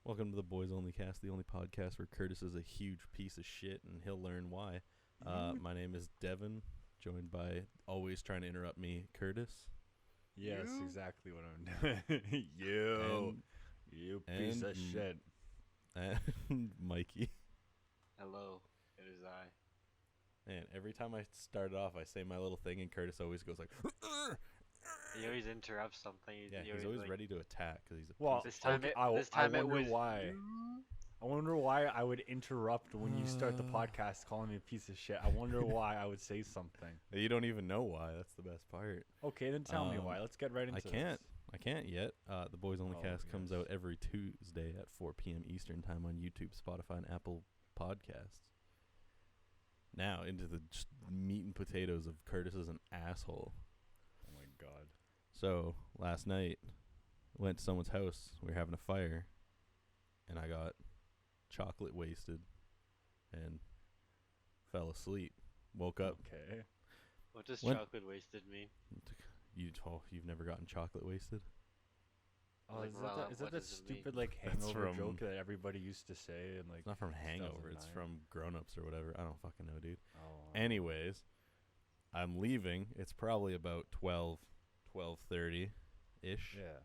Welcome to the Boys Only Cast, the only podcast where Curtis is a huge piece of shit, and he'll learn why. My name is Devin, joined by always trying to interrupt me, Curtis. Yes, exactly what I'm doing. You piece of shit. And Mikey. Hello, it is I. And every time I start it off, I say my little thing, and Curtis always goes like, He always interrupts something. yeah, he's always ready to attack because he's a Well, This time okay, it wonder was why. I wonder why I would interrupt when you start the podcast calling me a piece of shit. I wonder why I would say something. You don't even know why. That's the best part. Okay, then tell me why. Let's get right into this. I can't yet. The Boys Only Cast comes yes. out every Tuesday at 4 p.m. Eastern Time on YouTube, Spotify, and Apple Podcasts. Now, into the meat and potatoes of Curtis is an asshole. Oh my god. So, last night, went to someone's house. We were having a fire, and I got chocolate wasted and fell asleep. Woke up. Okay. What does chocolate wasted mean? You've never gotten chocolate wasted? Oh, Like, is well, that what that does it stupid mean? like hangover from- joke that everybody used to say and like? It's not from Hangover. It's 2009. from Grown Ups or whatever. I don't fucking know, dude. Oh. Anyways, I'm leaving. It's probably about 12:30-ish. Yeah.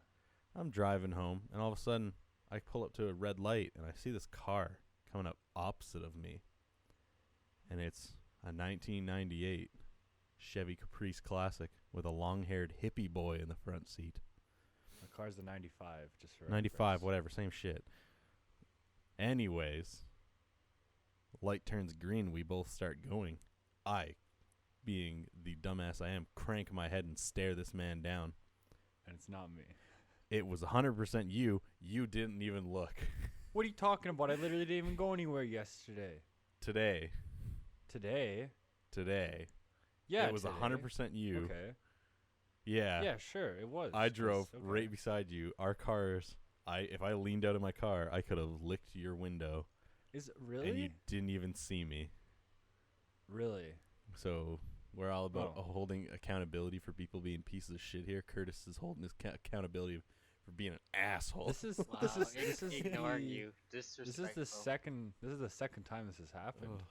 I'm driving home, and all of a sudden, I pull up to a red light, and I see this car coming up opposite of me. And it's a 1998 Chevy Caprice Classic with a long-haired hippie boy in the front seat. The car's the 95, just for 95, reference. whatever, same shit. Anyways, light turns green. We both start going. I, being the dumbass I am, crank my head and stare this man down. And it's not me. It was 100% you. You didn't even look. What are you talking about? I literally didn't even go anywhere yesterday. Today. Today? Yeah, it was today. 100% you. Okay. Yeah. Yeah, sure, it was. I drove Okay. right beside you. Our cars. If I leaned out of my car, I could have licked your window. Is it really? And you didn't even see me. Really? So we're all about Oh. holding accountability for people being pieces of shit here. Curtis is holding his accountability for being an asshole. This is Wow, this is ignoring the, you. This Disrespectful. is the second time this has happened.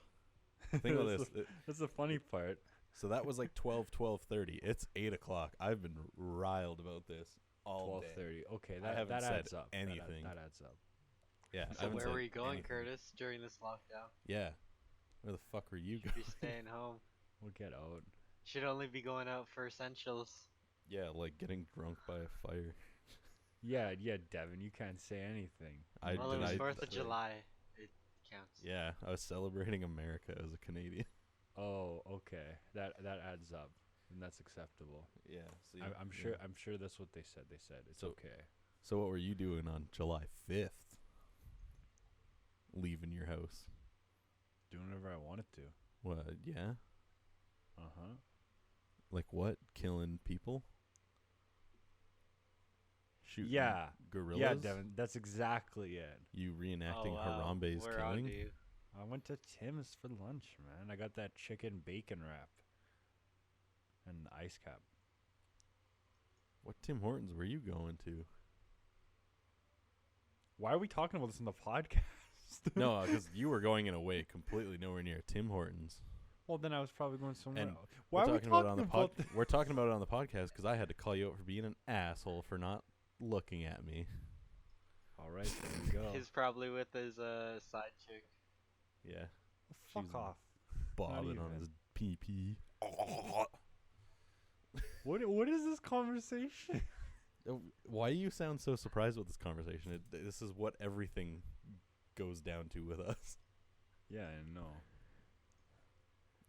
Think about this. That's the funny part. So that was like 12:30. It's 8 o'clock. I've been riled about this all day. 12:30. Okay, I that haven't adds said up. anything. That adds up. Yeah. I So haven't where said were you going, anything. Curtis, during this lockdown? Yeah. Where the fuck were you Should be going? staying home. We'll get out. Should only be going out for essentials. Yeah, like getting drunk by a fire. Yeah, Devin, you can't say anything. Well, it was 4th of July. It counts. Yeah, I was celebrating America as a Canadian. Oh, okay. That adds up, and that's acceptable. Yeah. See, I'm sure that's what they said. They said it's So- okay. So what were you doing on July 5th? Leaving your house. Doing whatever I wanted to. What? Yeah. Uh-huh. Like what? Killing people? Shooting Yeah. gorillas? Yeah, Devin, that's exactly it. You reenacting wow. Harambe's We're on to killing? you. I went to Tim's for lunch, man. I got that chicken bacon wrap and the ice cap. What Tim Hortons were you going to? Why are we talking about this in the podcast? No, because you were going in a way completely nowhere near Tim Hortons. Well, then I was probably going somewhere And else. Why are we talking about this? We're talking about it on the podcast because I had to call you out for being an asshole for not looking at me. All right, there we go. He's probably with his side chick. Yeah. Fuck she's off. Bobbing on even. his pee-pee. What is this conversation? Why do you sound so surprised with this conversation? This is what everything goes down to with us. Yeah, I know.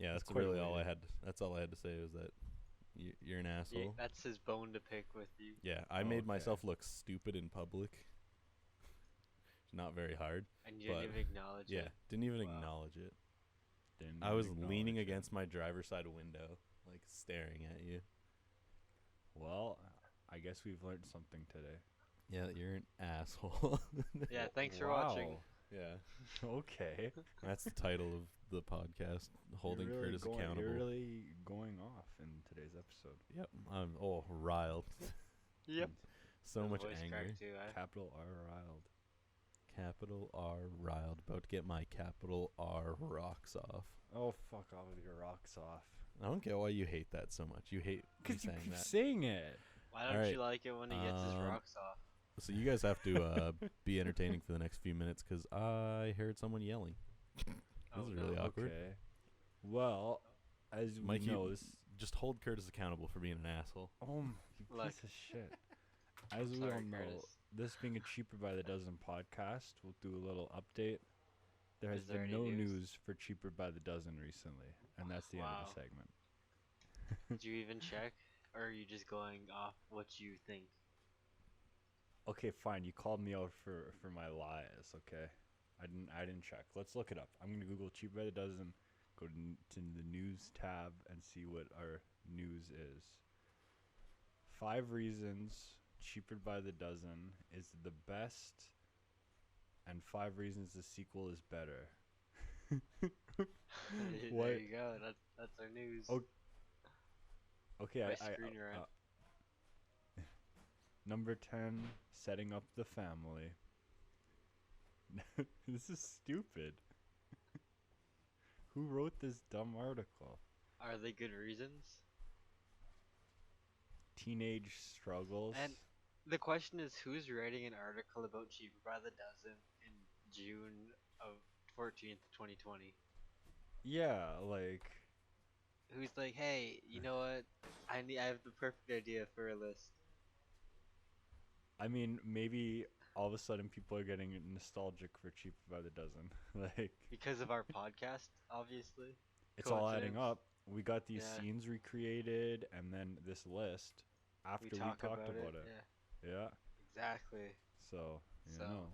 Yeah, It's that's quite really all I weird. had. That's all I had to say was that you're an asshole. Yeah, that's his bone to pick with you. Yeah, I Oh, made okay. myself look stupid in public. Not very hard. And you didn't But- even acknowledge Yeah, it. didn't even Wow. acknowledge it. Didn't I was acknowledge leaning it. against my driver's side window, like staring at you. Well, I guess we've learned something today. Yeah, you're an asshole. Yeah, thanks for Wow. watching. Yeah, Okay. that's the title of the podcast, holding You're really Curtis going, accountable. You're really going off in today's episode. Yep, I'm riled. Yep. So His much voice anger. cracked too, eh? Capital R riled. capital R riled. About to get my capital R rocks off. Oh, fuck off with your rocks off. I don't get why you hate that so much. You hate me Because you saying keep that. saying it. Why don't Alright, you like it when he gets his rocks off? So you guys have to be entertaining for the next few minutes because I heard someone yelling. This is really awkward. Okay. Well, as we Mike, know, you this... just hold Curtis accountable for being an asshole. Oh, you Look. piece of shit. As we Sorry, all know, Curtis. this being a Cheaper by the Dozen podcast, we'll do a little update. There has Is there been any no news? news for Cheaper by the Dozen recently, and that's the end of the Wow. segment. Did you even check? Or are you just going off what you think? Okay, fine. You called me out for my lies. Okay, I didn't check. Let's look it up. I'm gonna Google Cheaper by the Dozen. Go to the news tab and see what our news is. 5 reasons Cheaper by the Dozen is the best, and 5 reasons the sequel is better. What? There you go. That's our news. Oh, Okay, My I screen rant. number 10, setting up the family. This is stupid. Who wrote this dumb article? Are they good reasons? Teenage struggles. And the question is, who's writing an article about Cheaper by the Dozen in June of 14th, 2020? Yeah, like, Who's like, hey, you know what? I have the perfect idea for a list. I mean, maybe all of a sudden people are getting nostalgic for Cheaper by the Dozen. Like, Because of our podcast, obviously. it's all adding Coincidence? up. We got these Yeah. scenes recreated, and then this list after we talk talked about it. Yeah, Yeah. exactly. So, you So- know.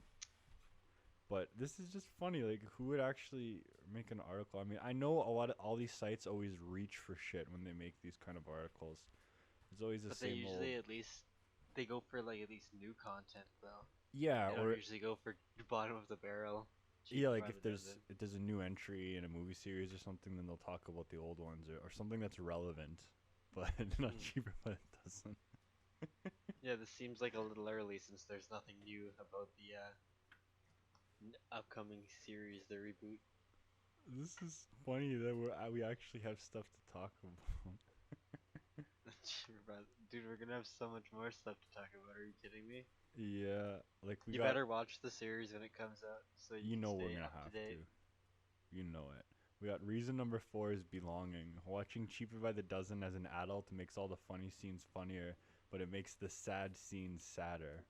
But this is just funny. Like, who would actually make an article? I mean, I know all these sites always reach for shit when they make these kind of articles. It's always the But they same usually old. at least they go for like at least new content though. Yeah, They don't or usually go for bottom of the barrel. yeah, Cheaper like by if the there's dozen. if there's a new entry in a movie series or something, then they'll talk about the old ones or something that's relevant, but not Mm. cheaper, but it doesn't. Yeah, this seems like a little early since there's nothing new about the upcoming series, the reboot. This is funny that we actually have stuff to talk about. Dude, we're gonna have so much more stuff to talk about. Are you kidding me? Yeah, like we You got. better watch the series when it comes out, so you, You can know stay we're gonna up have to date. to. You know it. We got reason number 4 is belonging. Watching Cheaper by the Dozen as an adult makes all the funny scenes funnier, but it makes the sad scenes sadder.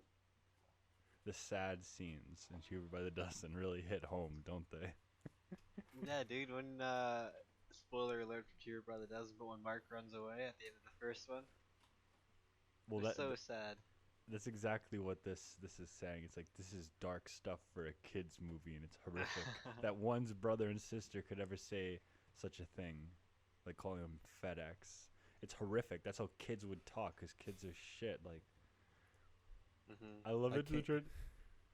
The sad scenes in Cheaper by the Dozen really hit home, don't they? Yeah, dude. When spoiler alert for Cheaper by the Dozen, but when Mark runs away at the end of the first one, Well, it's so sad. that's exactly what this is saying. It's like this is dark stuff for a kids movie, and it's horrific that one's brother and sister could ever say such a thing, like calling them FedEx. It's horrific. That's how kids would talk, cause kids are shit. Like, Hmm. I love I it.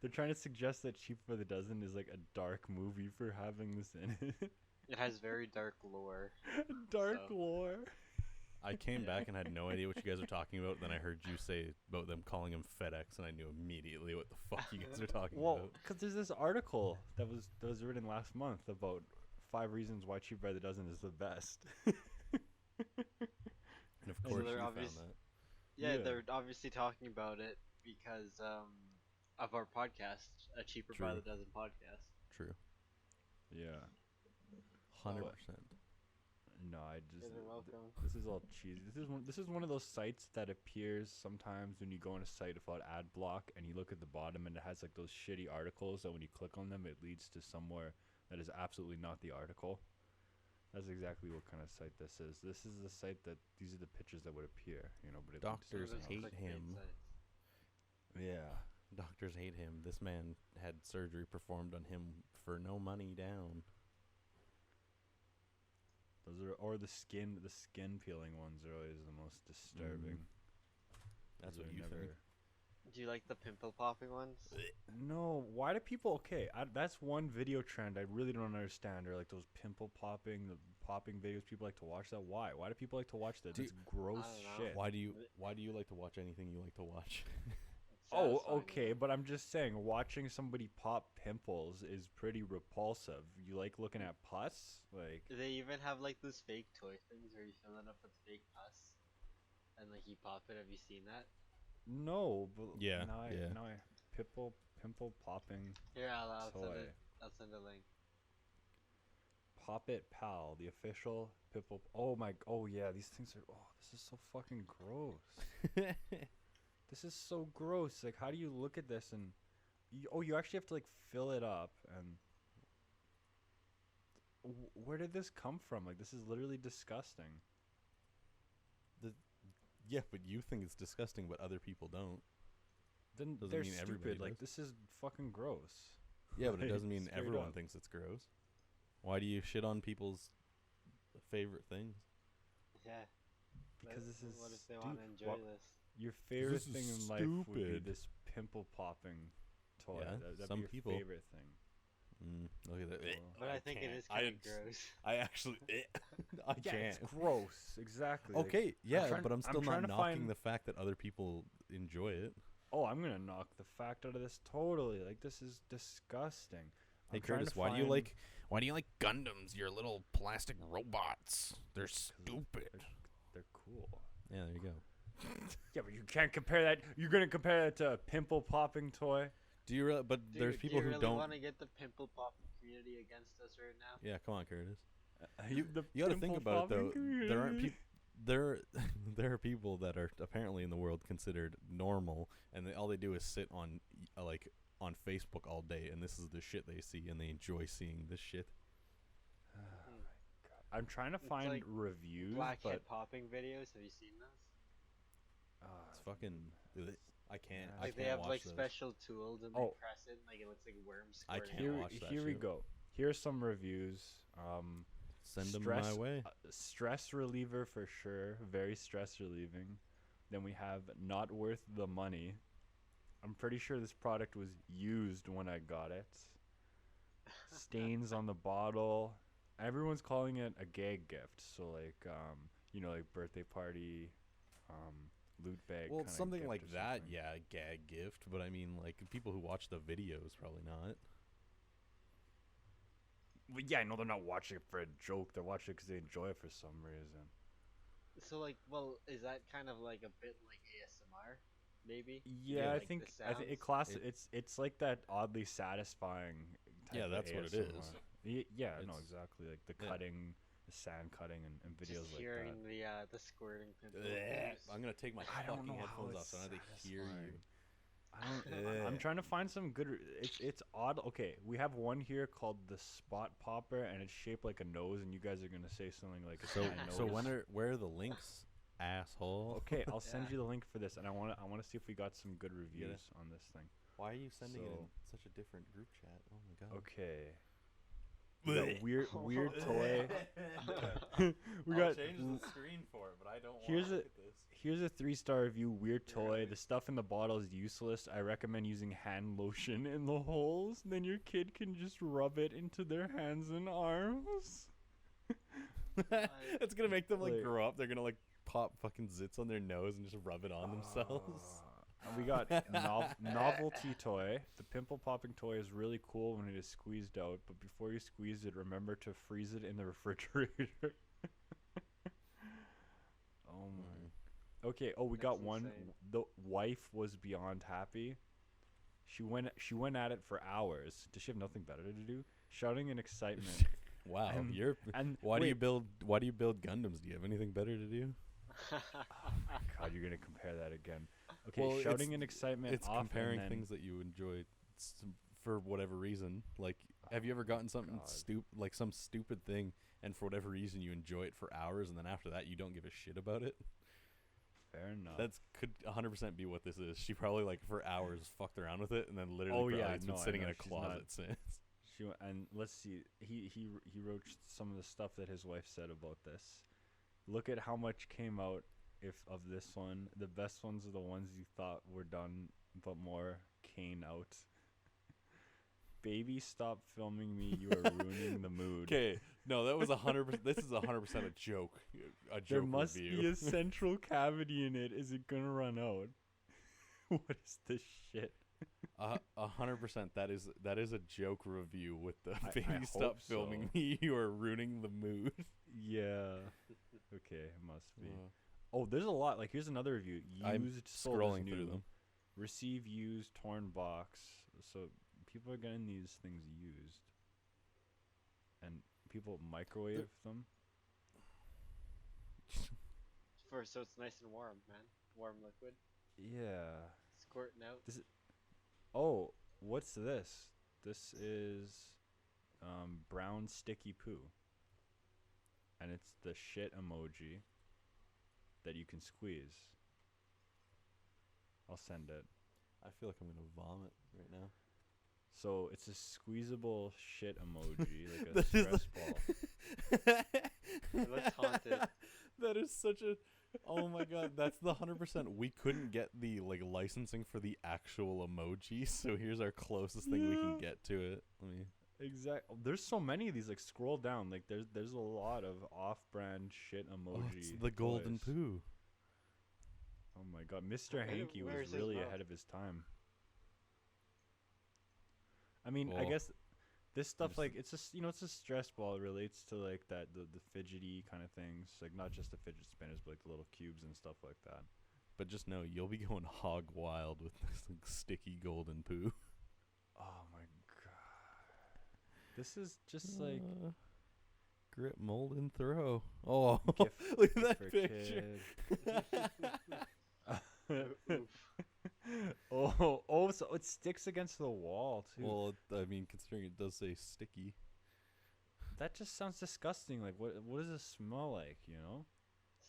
They're trying to suggest that Cheap by the Dozen is like a dark movie for having this in it. It has very dark lore. Dark So- lore. I came Yeah. back and had no idea what you guys were talking about. Then I heard you say about them calling him FedEx, and I knew immediately what the fuck you guys were talking Well, about. because there's this article that was written last month about 5 reasons why Cheap by the Dozen is the best. And of So course they're you found obvious- that. Yeah, Yeah. they're obviously talking about it because of our podcast, a Cheaper by True. the Dozen podcast. True. Yeah. 100%. No, I just. You're welcome. This is all cheesy. This is one of those sites that appears sometimes when you go on a site without ad block and you look at the bottom and it has like those shitty articles that when you click on them it leads to somewhere that is absolutely not the article. That's exactly what kind of site this is. This is the site that these are the pictures that would appear, you know, but it leads to Doctors something hate else. him. Yeah. Doctors hate him. This man had surgery performed on him for no money down. Those are, or the skin peeling ones are always the most disturbing. That's Those what are you think. Do you like the pimple popping ones? No, why do people? Okay, that's one video trend I really don't understand. Or like those pimple popping, the popping videos. People like to watch that. Why? Why do people like to watch that? Do- That's gross I don't know. shit. Why do you like to watch anything you like to watch? Oh, satisfying okay, enough. but I'm just saying, watching somebody pop pimples is pretty repulsive. You like looking at pus? Like, They even have like those fake toy things where you fill it up with fake pus, and like you pop it. Have you seen that? no, but Yeah, now I, yeah. now I, pimple popping Here, I'll send toy. it. I'll send a link. Pop It Pal, the official pimple. Oh my, oh yeah, these things are, oh, this is so fucking gross. This is so gross. Like, how do you look at this and, you actually have to like fill it up and. Where did this come from? Like, this is literally disgusting. Yeah, but you think it's disgusting, but other people don't. Then Doesn't they're mean everybody stupid. Like, does. this is fucking gross. Yeah, but it Like, doesn't mean straight everyone up. thinks it's gross. Why do you shit on people's favorite things? Yeah. Because this is What if they want to stupid. enjoy this? Your favorite This is thing in life would be stupid. this pimple popping toy. Yeah, That'd some be your people. favorite thing. Look at that. Cool. But I think it can't. is kind of gross. I actually, I Yeah, can't. it's gross. Exactly. like- Okay, yeah, trying- but I'm I'm still trying not to knocking find- the fact that other people enjoy it. oh, I'm gonna knock the fact out of this totally. Like, this is disgusting. Hey I'm trying Curtis, to why do you find- like Gundams? Your little plastic robots. They're stupid. They're cool. Yeah, there you go. Yeah, but you can't compare that. You're gonna compare that to a pimple popping toy. Do you really? But there's Dude, people do you who really don't. want to get the pimple popping community against us right now? Yeah, come on, Curtis. You You got to think about it though. There aren't people. There are people that are apparently in the world considered normal, and all they do is sit on like on Facebook all day, and this is the shit they see, and they enjoy seeing this shit. I'm trying to It's find like reviews, Blackhead but popping videos. Have you seen those? It's fucking. I can't. Yeah. I Like can't they have watch like those. special tools and Oh. they press it, and, like it looks like worms. I squirting can't out. watch that here we shit. go. Here's some reviews. Send them my stress- way. Stress reliever for sure. Very stress relieving. Then we have not worth the money. I'm pretty sure this product was used when I got it. Stains on the bottle. Everyone's calling it a gag gift. So like like birthday party, loot bag. Well, kinda something gift like or that, something. yeah, gag gift. But I mean, like people who watch the videos probably not. Well, yeah, I know they're not watching it for a joke. They're watching it because they enjoy it for some reason. So like, well, is that kind of like a bit like ASMR, maybe? Yeah, I like the think it sounds? it's like that oddly satisfying. Yeah, type of that's what it is. ASMR. Yeah, no, It's- exactly. Like the yeah. cutting, the sand cutting, and videos Just like hearing that. the squirting pimple. Blech. juice. I'm gonna take my I don't fucking know how headphones off it's so I don't have to hear you. satisfying. I'm trying to find some good. It's odd. Okay, we have one here called the Spot Popper, and it's shaped like a nose. And you guys are gonna say something like it's So, my so nose. where are the links, asshole? Okay, I'll send Yeah. you the link for this, and I want to see if we got some good reviews on this thing. Why are you sending it in So- such a different group chat? Oh my god. Okay. We got weird toy. we I'll got change the screen for it, but I don't Here's want to a- look at this. here's a 3-star review. Weird toy. Really? The stuff in the bottle is useless. I recommend using hand lotion in the holes. Then your kid can just rub it into their hands and arms. It's gonna make them like Like- grow up. They're gonna like pop fucking zits on their nose and just rub it on themselves. And we got novelty toy. The pimple popping toy is really cool when it is squeezed out, but before you squeeze it, remember to freeze it in the refrigerator. Oh my. Okay. Oh, we That's got one. insane. The wife was beyond happy. She went at it for hours. Does she have nothing better to do? Shouting in excitement. Wow, And- you're. and Why do you wait, build? Why do you build Gundams? Do you have anything better to do? God, you're gonna compare that again. Okay, Well, shouting it's- in excitement. It's off and comparing then- things that you enjoy for whatever reason. Like, have you ever gotten something God. like some stupid thing, and for whatever reason you enjoy it for hours, and then after that you don't give a shit about it? Fair enough. That's could 100% be what this is. She probably like for hours fucked around with it, and then literally Oh, probably yeah, it's no, been I sitting know, in a she's closet not- since. And let's see. He wrote some of the stuff that his wife said about this. Look at how much came out of this one. The best ones are the ones you thought were done, but more came out. Baby, stop filming me. You are ruining the mood. Okay, no, that was 100%. This is 100% a joke. A joke There must review. be a central cavity in it. Is it gonna run out? What is this shit? 100%. That is a joke review with the I baby stop hope filming so. me. You are ruining the mood. Yeah. Okay, it must be. Uh, Oh, there's a lot. Like, here's another review. I'm Used, sold as scrolling new. through them. Receive used, torn box. So people are getting these things used, and people microwave them. So it's nice and warm, man. Warm liquid Yeah. squirting out. Oh, what's this? This is brown sticky poo, and it's the shit emoji that you can squeeze. I'll send it. I feel like I'm gonna vomit right now. So it's a squeezable shit emoji, like a That is stress ball. It looks haunted. That is such a. Oh my god, that's the 100%. We couldn't get the like licensing for the actual emoji, so here's our closest thing we can get to it. Let me. Exactly. There's so many of these. Like, scroll down. Like, there's a lot of off-brand shit emoji. Oh, it's the golden toys. poo. Oh my god, Mr. Hanky was Where's his really mouth? ahead of his time. I mean, I Oh. guess this stuff, Just- like, it's just, it's a stress ball. It relates to like that the fidgety kind of things, like not just the fidget spinners, but like the little cubes and stuff like that. But just know you'll be going hog wild with this like, sticky golden poo. Oh my god, this is just like Grip, mold, and throw. Oh, gift, look at gift that for a picture. kid. Oh, so it sticks against the wall too. Well, I mean, considering it does say sticky. That just sounds disgusting. Like, what does it smell like?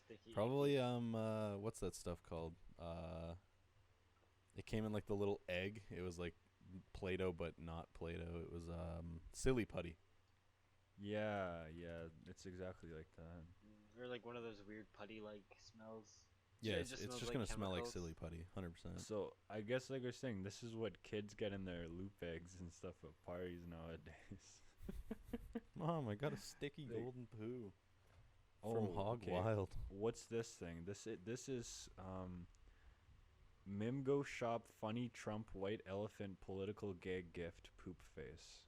Sticky. Probably what's that stuff called? It came in like the little egg. It was like Play-Doh, but not Play-Doh. It was silly putty. Yeah, it's exactly like that. Or like one of those weird putty-like smells. Yeah, It it's just just smells like gonna smell like chemicals. silly putty, 100%. So I guess, like we're saying, this is what kids get in their loop eggs and stuff at parties nowadays. Mom, I got a sticky Like- golden poo from Hog okay. Wild. What's this thing? This is Mimgo Shop Funny Trump White Elephant Political Gag Gift Poop Face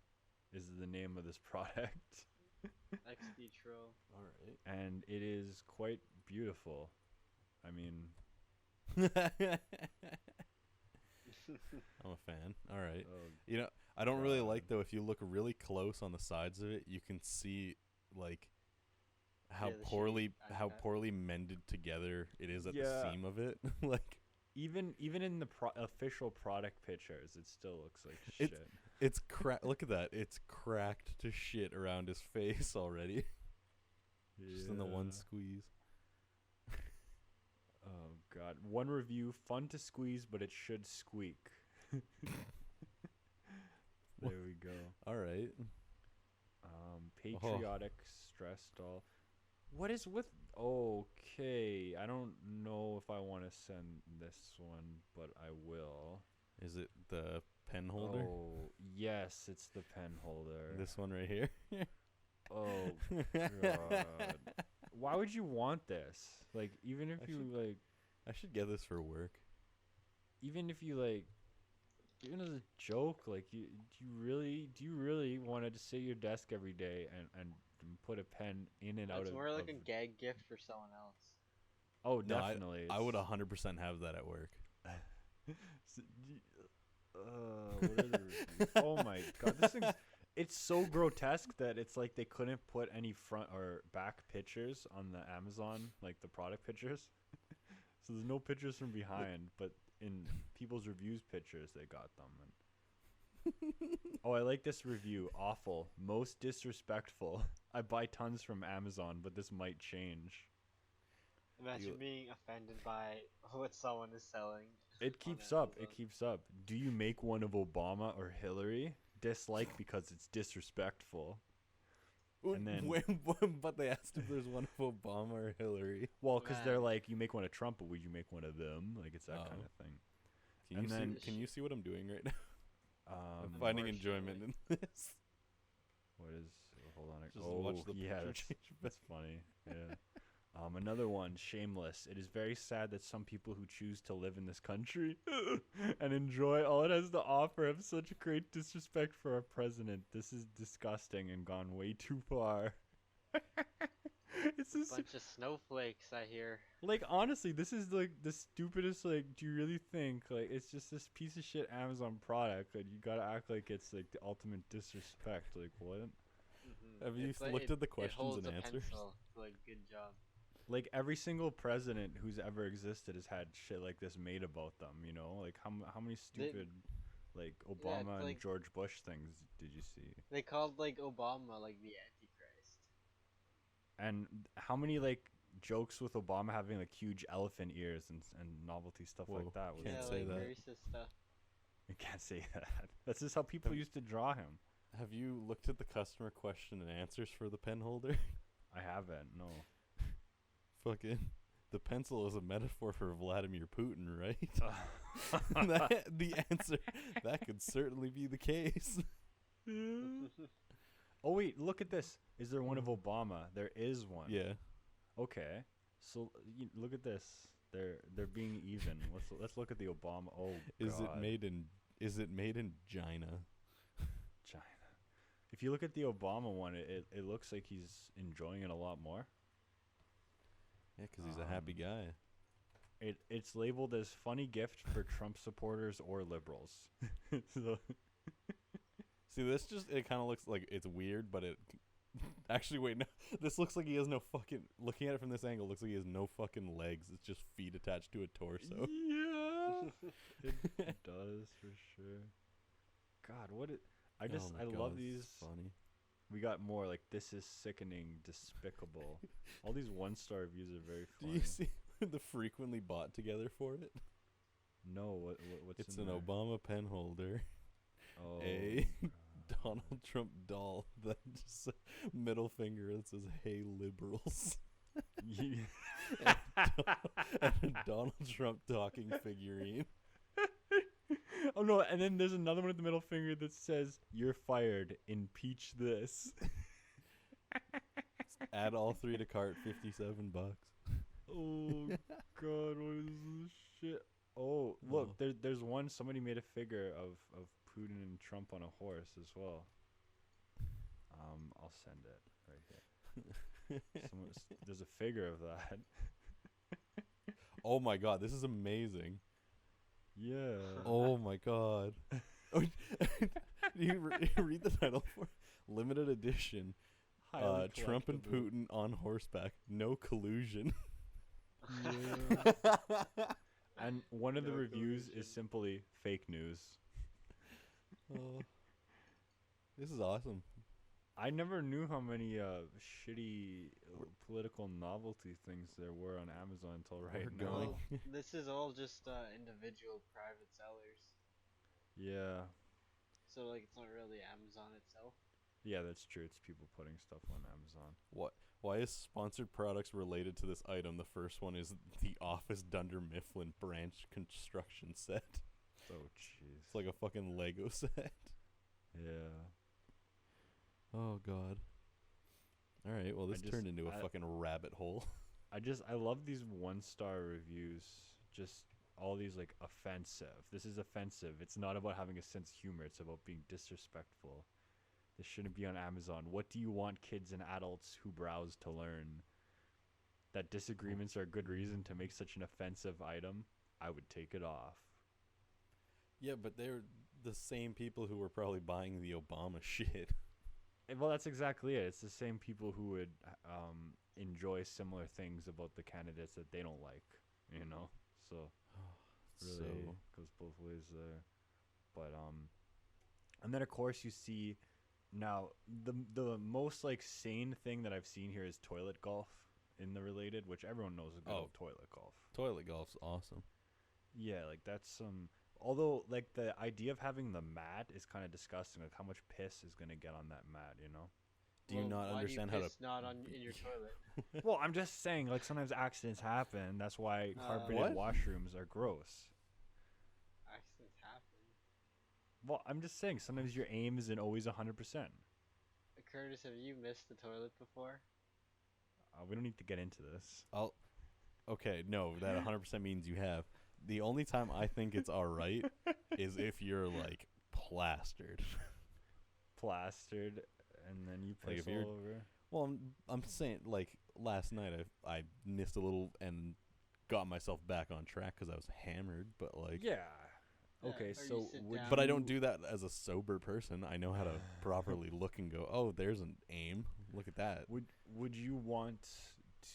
is the name of this product, XD Tro. All right. and it is quite beautiful. I mean, I'm a fan. All right. You know, I don't really like God. though. If you look really close on the sides of it, you can see like how Yeah, the poorly shitty how eye- poorly mended together it is at the Yeah. seam of it. Like even in the official product pictures, it still looks like It's- shit. it's cracked. Look at that. It's cracked to shit around his face already. Just in the one Yeah. squeeze. Oh god. One review, fun to squeeze, but it should squeak. There we go. All right. Patriotic stress doll. What is with okay, I don't know if I want to send this one, but I will. Is it the pen holder? Oh, yes, it's the pen holder. This one right here. Oh god. Why would you want this? Like, even if I you should- like I should get this for work. even if you like even as a joke, like, do you really want to just sit at your desk every day and put a pen in and out It's of more like of- a gag gift for someone else. Oh, No, definitely. I would it's- 100% have that at work. what are the reviews? Oh my god, this thing's it's so grotesque that it's like they couldn't put any front or back pictures on the Amazon, like the product pictures. So there's no pictures from behind, but in people's reviews pictures they got them. And oh, I like this review. Awful, most disrespectful. I buy tons from Amazon, but this might change. Imagine You- being offended by what someone is selling. It on keeps up. It Amazon. keeps up. Do you make one of Obama or Hillary? Dislike because it's disrespectful. And then- But they asked if there's one of Obama or Hillary. Well, because they're Man. like, you make one of Trump, but would you make one of them? Like, it's that kind Oh. of thing. Can And you then- see? Can you see what I'm doing right now? I'm Um, finding enjoyment in Unfortunately. this. what is? Hold on. Just Oh, watch the yeah, picture that's, change back. that's funny. Yeah. Another one, shameless. It is very sad that some people who choose to live in this country and enjoy all it has to offer have such great disrespect for our president. This is disgusting and gone way too far. It's this, Bunch of snowflakes, I hear. like, honestly, this is like the stupidest. Like, do you really think like it's just this piece of shit Amazon product that you gotta act like it's like the ultimate disrespect? Like, what? Have you It's like looked at the it questions holds and a answers? pencil. Like, good job. Like every single president who's ever existed has had shit like this made about them, you know? Like how many stupid like Obama and like- George Bush things did you see? They called like Obama like the Antichrist. And how many like jokes with Obama having like huge elephant ears and novelty stuff Whoa, like that was can't Yeah, say like that. racist stuff. I can't say that. That's just how people used to draw him. Have you looked at the customer question and answers for the pen holder? I haven't, no. Fucking, the pencil is a metaphor for Vladimir Putin, right? The answer, that could certainly be the case. Oh wait, look at this. Is there one of Obama? There is one. Yeah. Okay. So look at this. They're being even. Let's look at the Obama. Oh Is God. Is it made in China? China? If you look at the Obama one, it looks like he's enjoying it a lot more. Yeah, 'cause he's a happy guy. It's labeled as funny gift for Trump supporters or liberals. So, See, this just, it kind of looks like it's weird, but it actually, wait, no, this looks like he has no fucking, looking at it from this angle, looks like he has no fucking legs. It's just feet attached to a torso. yeah, it does for sure. God, I just Oh my I God, love this is these. funny. We got more like this is sickening, despicable. All these 1-star reviews are very Do funny. you see the frequently bought together for it? No, what's It's in an there? Obama pen holder, Oh, a God. Donald Trump doll, that just middle finger that says "Hey liberals," Yeah. and a Donald Trump talking figurine. Oh no, and then there's another one with the middle finger that says "You're fired. Impeach this." Add all three to cart, $57. Oh God, what is this shit? Oh, look, Oh. there's one. Somebody made a figure of Putin and Trump on a horse as well. I'll send it right here. There's a figure of that. Oh my God, this is amazing. Yeah. Oh my God. You read the title for limited edition. Highly Trump and collectible. Putin on horseback. No collusion. Yeah. And one of the No reviews collusion. is simply fake news. Oh, this is awesome. I never knew how many shitty political novelty things there were on Amazon until right We're now. going. Well, this is all just individual private sellers. Yeah. So like it's not really Amazon itself. Yeah, that's true. It's people putting stuff on Amazon. What? Why is sponsored products related to this item? The first one is the Office Dunder Mifflin branch construction set. Oh, jeez. It's like a fucking Lego set. Yeah. Oh God. All right. Well, this just- turned into a I- fucking rabbit hole. I love these 1-star reviews. Just all these like offensive. This is offensive. It's not about having a sense of humor. It's about being disrespectful. This shouldn't be on Amazon. What do you want kids and adults who browse to learn? That disagreements are a good reason to make such an offensive item? I would take it off. Yeah, but they're the same people who were probably buying the Obama shit. Well, that's exactly it. It's the same people who would enjoy similar things about the candidates that they don't like, you know? So really So goes both ways there. But and then of course you see now the most like sane thing that I've seen here is toilet golf in the related, which everyone knows is good Oh. toilet golf. toilet golf's awesome. Yeah, like that's some. Although, like the idea of having the mat is kind of disgusting. Like how much piss is gonna get on that mat, you know? Do you Well, not why understand do how you to? piss not on in your toilet? Well, I'm just saying, like sometimes accidents happen. That's why carpeted What? washrooms are gross. Accidents happen. Well, I'm just saying sometimes your aim isn't always 100%. Curtis, have you missed the toilet before? We don't need to get into this. Okay, no, that 100% means you have. The only time I think it's all right is if you're like plastered. Plastered, and then you Like, piss if all you're- over. Well, I'm saying like last night I missed a little and got myself back on track because I was hammered, but like. Yeah. Yeah, Okay, or you so sit would down. But I don't do that as a sober person. I know how to properly look and go, oh, there's an aim. Look at that. Would you want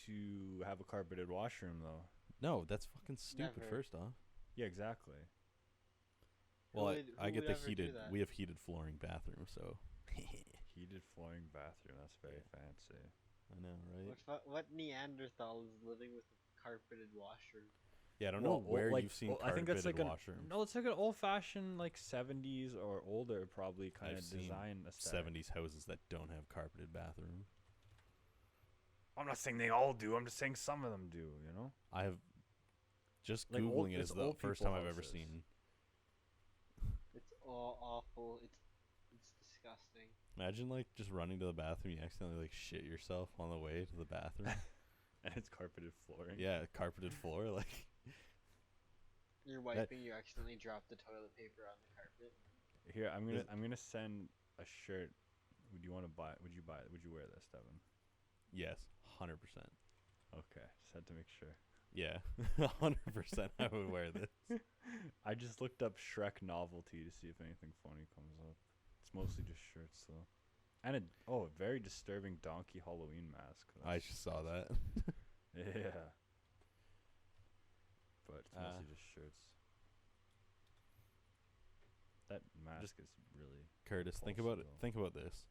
to have a carpeted washroom though? No, that's fucking stupid. Never. First off, Yeah, exactly. Who well, would- I who get would the ever do heated. that? We have heated flooring bathroom, so Heated flooring bathroom. That's very fancy. I know, right? What Neanderthal is living with a carpeted washroom? Yeah, I don't Well, know where like, you've seen I think carpeted that's like washrooms. no, it's like an old-fashioned like 70s or older probably kind I've of seen design aesthetic. 70s houses that don't have carpeted bathrooms. I'm not saying they all do. I'm just saying some of them do. You know. I have just Like googling old- it it's is the old first people time I've ever houses. seen. It's all awful. It's disgusting. Imagine like just running to the bathroom, you accidentally like shit yourself on the way to the bathroom. And it's carpeted flooring. Yeah, carpeted floor, like. You're wiping, you accidentally drop the toilet paper on the carpet. Here, Is- I'm gonna send a shirt. Would you want to buy? Would you buy? Would you wear this, Devin? Yes, 100%. Okay, just had to make sure. Yeah, 100% I would wear this. I just looked up Shrek novelty to see if anything funny comes up. It's mostly just shirts though, and a very disturbing donkey Halloween mask. I That's- just saw that. Yeah. But it's mostly Uh, just shirts. That mask is really Curtis, think about it. Repulsive, though. Think about this.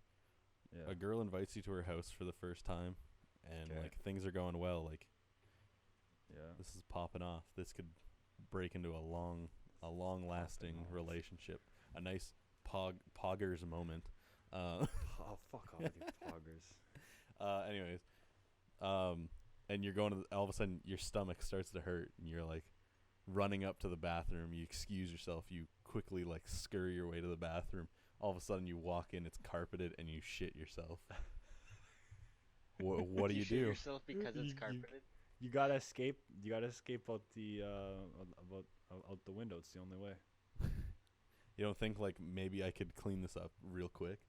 yeah. A girl invites you to her house for the first time, and 'Kay. like things are going well. Like Yeah. this is popping off. This could break into a long-lasting off. relationship. A nice poggers moment. Oh, fuck off, you poggers. Anyways, and you're going to all of a sudden your stomach starts to hurt, and you're like running up to the bathroom. You excuse yourself. You quickly like scurry your way to the bathroom. All of a sudden you walk in. It's carpeted, and you shit yourself. What do you shit do? yourself because it's You- carpeted? You gotta escape. You gotta escape out the out the window. It's the only way. You don't think like maybe I could clean this up real quick?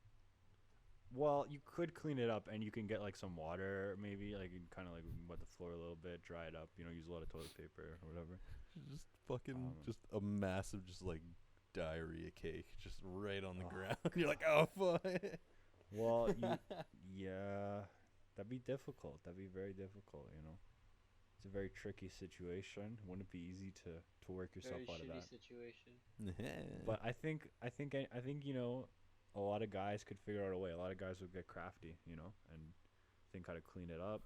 Well, you could clean it up, and you can get like some water, maybe like kind of like wet the floor a little bit, dry it up. You know, use a lot of toilet paper or whatever. Just fucking, just a massive, just like diarrhea cake, just right on the Oh, ground. You're like, oh fuck. Well, yeah, that'd be difficult. That'd be very difficult. You know, it's a very tricky situation. Wouldn't be easy to work yourself Very out of shitty that. situation. But I think you know, a lot of guys could figure out a way. A lot of guys would get crafty, you know, and think how to clean it up.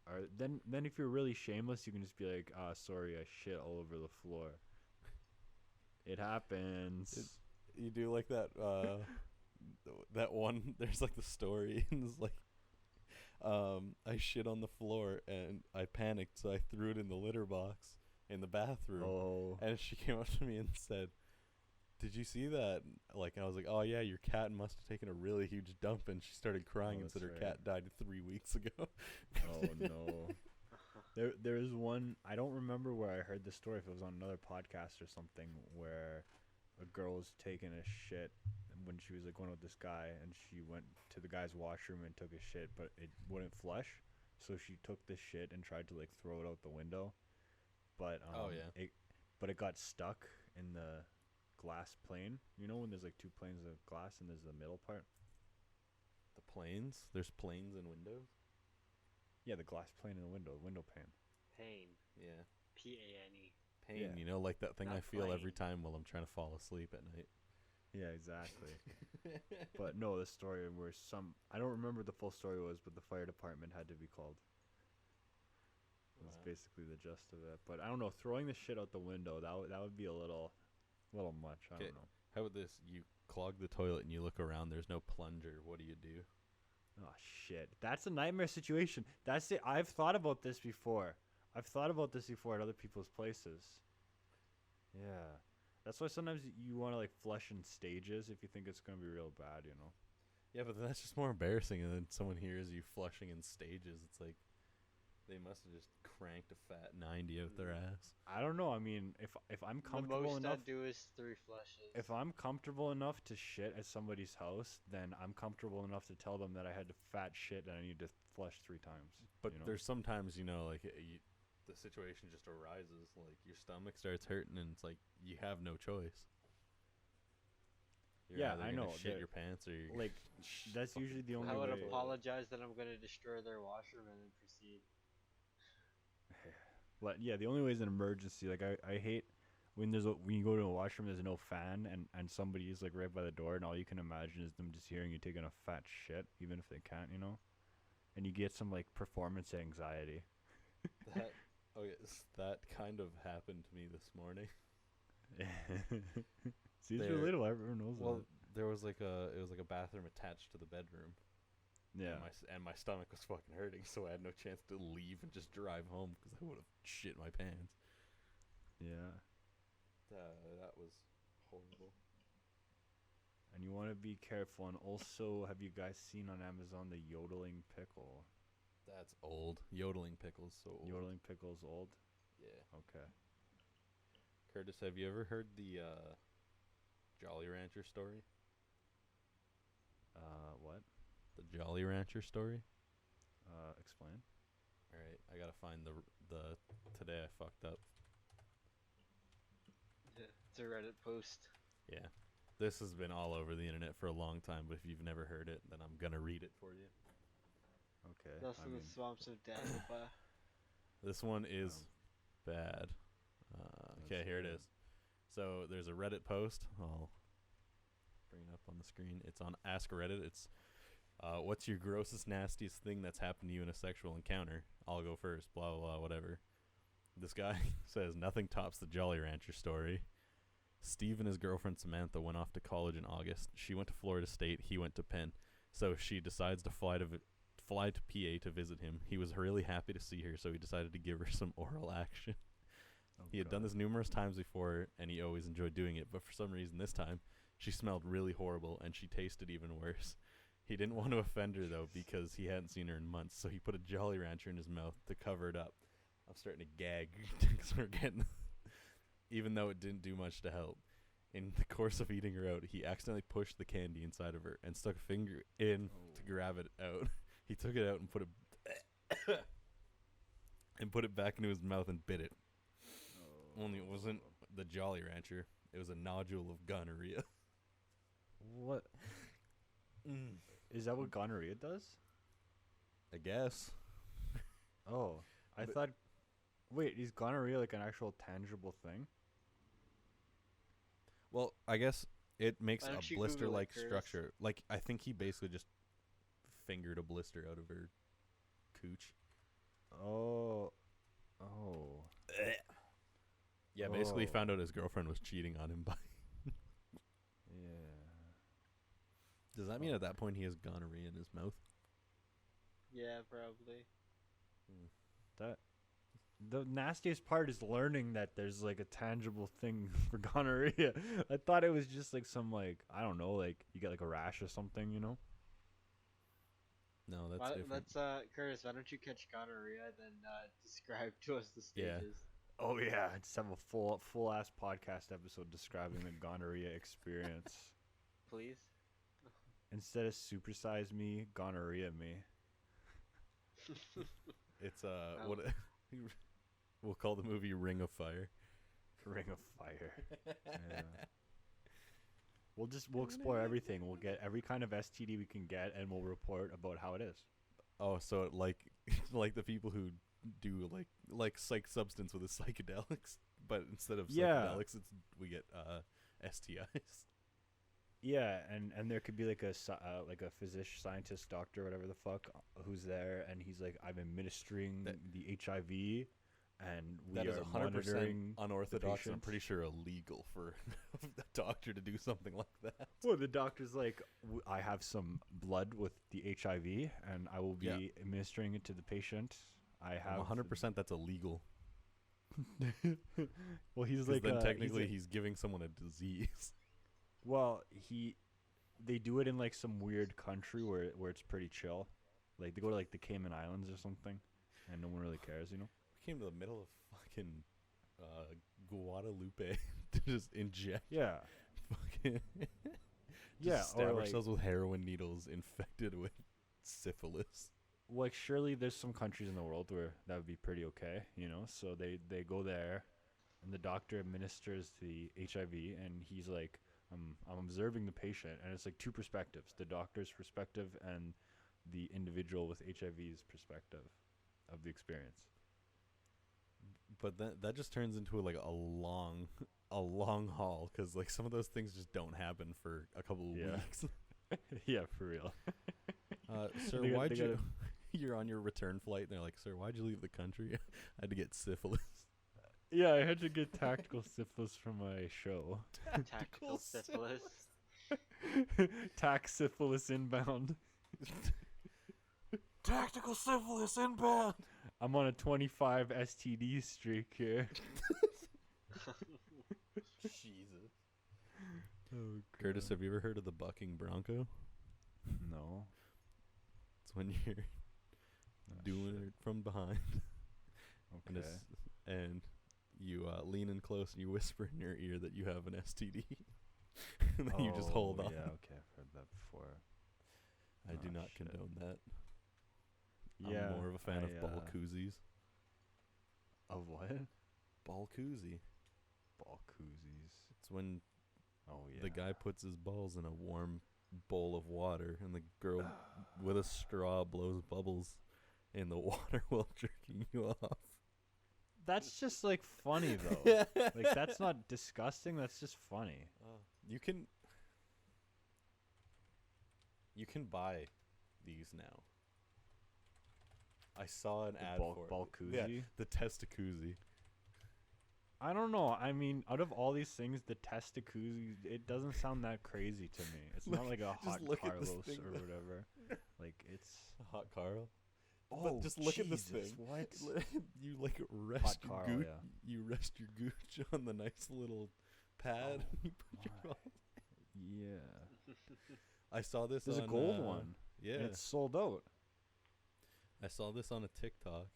Or then if you're really shameless, you can just be like, sorry, I shit all over the floor. It happens. You do like that that one, there's like the story, and it's like I shit on the floor and I panicked, so I threw it in the litter box in the bathroom. Oh. And she came up to me and said, did you see that? Like, I was like, oh yeah, your cat must have taken a really huge dump. And she started crying and that's said her right. cat died 3 weeks ago. Oh no. There is one, I don't remember where I heard the story, if it was on another podcast or something, where a girl was taking a shit when she was like going with this guy, and she went to the guy's washroom and took a shit, but it wouldn't flush, so she took the shit and tried to like throw it out the window, but Oh, yeah. it got stuck in the glass plane. You know when there's like two planes of glass and there's the middle part? The planes? There's planes and windows? Yeah, the glass plane in the window pane. Pain. Yeah. P-A-N-E. Pain, Yeah. you know, like that thing Not I feel every plane. time while I'm trying to fall asleep at night. Yeah, exactly. But no, the story where I don't remember what the full story was, but the fire department had to be called. That's Wow. basically the gist of it. But I don't know, throwing the shit out the window, that would be a little much. I 'Kay. don't know. How about this? You clog the toilet and you look around, there's no plunger. What do you do? Oh shit, that's a nightmare situation. That's it. I've thought about this before. At other people's places. Yeah, that's why sometimes you want to like flush in stages if you think it's gonna be real bad, you know. Yeah, but that's just more embarrassing. And then someone hears you flushing in stages. It's like they must have just cranked a fat 90 out their ass. I don't know. I mean, if I'm The comfortable most enough, I'd do is 3 flushes. if I'm comfortable enough to shit at somebody's house, then I'm comfortable enough to tell them that I had to fat shit and I need to flush 3 times. But you know? there's sometimes, like the situation just arises. Like your stomach starts hurting, and it's like you have no choice. You're Yeah, either I gonna know, shit that- your pants, or you're like that's usually the only I would way. apologize that I'm gonna destroy their washroom and then proceed. But yeah, the only way is an emergency. Like I hate when when you go to a washroom, there's no fan, and somebody is like right by the door, and all you can imagine is them just hearing you taking a fat shit, even if they can't, and you get some like performance anxiety. that. Oh yes, that kind of happened to me this morning. See, it's There- relatable. Everyone knows Well, that. there was like a bathroom attached to the bedroom. Yeah. And my stomach was fucking hurting, so I had no chance to leave and just drive home because I would have shit my pants. Yeah. That was horrible. And you want to be careful. And also, have you guys seen on Amazon the yodeling pickle? That's old. Yodeling pickles, so old. Yodeling pickle's old. Yeah. Okay. Curtis, have you ever heard the Jolly Rancher story? What? The Jolly Rancher story? Explain. All right, I gotta find the today I fucked up. It's a Reddit post. Yeah, this has been all over the internet for a long time, but if you've never heard it, then I'm gonna read it for you. Okay. Those I in the mean, swamps of Dagobah. This one is bad. Okay, Let's here it hear it. is. So there's a Reddit post. I'll bring it up on the screen. It's on Ask Reddit. It's what's your grossest, nastiest thing that's happened to you in a sexual encounter? I'll go first. Blah blah blah. Whatever. This guy says nothing tops the Jolly Rancher story. Steve and his girlfriend Samantha went off to college in August. She went to Florida State. He went to Penn. So she decides to fly to PA to visit him. He was really happy to see her, so he decided to give her some oral action. oh He had done God. this numerous times before, and he always enjoyed doing it. But for some reason, this time, she smelled really horrible, and she tasted even worse. He didn't want to offend her, though, because he hadn't seen her in months. So he put a Jolly Rancher in his mouth to cover it up. I'm starting to gag because we're getting... Even though it didn't do much to help. In the course of eating her out, he accidentally pushed the candy inside of her and stuck a finger in to grab it out. He took it out and put it back into his mouth and bit it. Only it wasn't the Jolly Rancher. It was a nodule of gonorrhea. What? Is that what gonorrhea does? I guess. Oh, I But- thought. Wait, is gonorrhea like an actual tangible thing? Well, I guess it makes Why a don't you Google it, blister-like Curtis? structure. Like, I think he basically just fingered a blister out of her cooch. Oh. Yeah, basically Oh. found out his girlfriend was cheating on him by... Yeah. Does that mean at that point he has gonorrhea in his mouth? Yeah, probably. That. The nastiest part is learning that there's like a tangible thing for gonorrhea. I thought it was just like some like I don't know, like you get like a rash or something, No, that's Why, different. let's Curtis, why don't you catch gonorrhea then describe to us the Yeah. stages? Oh yeah, just have a full ass podcast episode describing the gonorrhea experience. Please. Instead of supersize me, gonorrhea me. It's what we'll call the movie Ring of Fire. Ring of Fire. Yeah. We'll explore everything. We'll get every kind of STD we can get, and we'll report about how it is. Oh, so like like the people who do like psych substance with the psychedelics, but instead of Yeah. psychedelics, we get STIs. Yeah, and there could be like a physician, scientist, doctor, whatever the fuck, who's there, and he's like, I'm administering That- the HIV, and we That is are 100% monitoring. unorthodox, and I'm patient. pretty sure illegal for a doctor to do something like that. Well, the doctor's like, I have some blood with the HIV, and I will be Yeah. administering it to the patient. I have 100% that's illegal. Well, he's 'Cause like, then he's technically like- he's giving someone a disease. well, they do it in like some weird country where it's pretty chill. Like they go to like the Cayman Islands or something, and no one really cares, you know. We came to the middle of fucking Guadalupe to just inject Yeah, fucking yeah. just Or stab like, ourselves with heroin needles infected with syphilis. like surely there's some countries in the world where that would be pretty okay, you know. So they go there, and the doctor administers the HIV, and he's like, I'm observing the patient, and it's like two perspectives: the doctor's perspective and the individual with HIV's perspective of the experience. But that just turns into like a long haul, because like some of those things just don't happen for a couple of Yeah. weeks. Yeah, for real. Sir, They got- why'd they you? gotta- You're on your return flight, and they're like, "Sir, why'd you leave the country?" I had to get syphilis. Yeah, I had to get tactical syphilis from my show. Tactical syphilis. Tax syphilis inbound. Tactical syphilis inbound. I'm on a 25 STD streak here. Jesus. Oh, Curtis, have you ever heard of the bucking bronco? No. It's when you're doing it from behind, and, Okay. and you lean in close and you whisper in your ear that you have an STD, and then you just hold on. Yeah, okay, I've heard that before. I do Oh, not shit. condone that. Yeah. I'm more of a fan of ball uh, koozies. Of what? Ball koozie. Ball koozies. It's when Oh yeah. the guy puts his balls in a warm bowl of water, and the girl with a straw blows bubbles in the water while jerking you off. That's just like funny though. Like that's not disgusting. That's just funny. You can buy these now. I saw an ad for Ball it. Yeah, koozie. the Testacuzzi. I don't know. I mean, out of all these things, the Testacuzzi, it doesn't sound that crazy to me. It's not like a just hot look at this Carlos thing or that- whatever. Like it's. Hot Carl. Oh, But just look at this Jesus, thing. What? You like rest your Carl, gooch. yeah. You rest your gooch on the nice little pad. Oh, and you put your my. ball. Yeah. I saw this. There's on, a gold one. Yeah, And it's sold out. I saw this on a TikTok.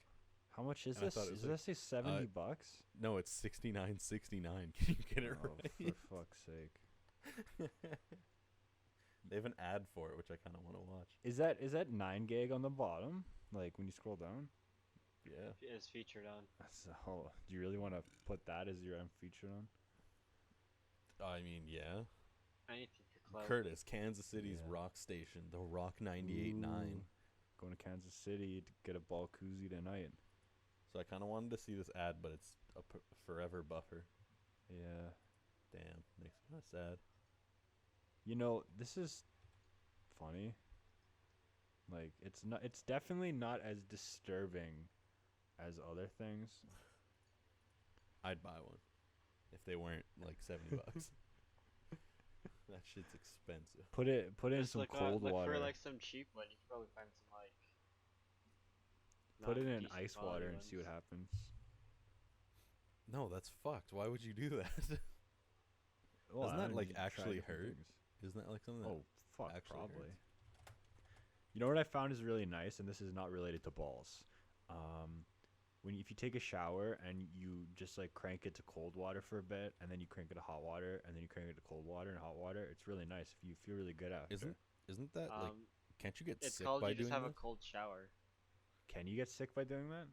How much is And I this? thought it Does was that say 70 bucks? No, it's $69.69. Can you get it Oh, right? for fuck's sake. They have an ad for it, which I kind of want to watch. Is that 9 gig on the bottom? Like when you scroll down? Yeah. Is featured on. So, do you really want to put that as your featured on? I mean, yeah. Anything for clout. Curtis, Kansas City's Yeah. rock station, the Rock 98.9. Ooh. Going to Kansas City to get a ball koozie tonight. So I kind of wanted to see this ad, but it's a forever buffer. Yeah. Damn, makes me kind of sad. You know, this is funny. Like it's definitely not as disturbing as other things. I'd buy one if they weren't like $70. That shit's expensive. Put it in Just some cold look water. for like some cheap one. You can probably find some like. Put it not in decent ice quality water and see what ones. happens. No, that's fucked. Why would you do that? Well, Doesn't I that don't like know, you try actually different hurt? things. Isn't that like something that Oh fuck, actually probably. hurts? You know what I found is really nice, and this is not related to balls. If you take a shower and you just like crank it to cold water for a bit, and then you crank it to hot water, and then you crank it to cold water and hot water, it's really nice. If you feel really good after. Isn't that like? Can't you get It's sick called by you doing just have that? a cold shower. Can you get sick by doing that?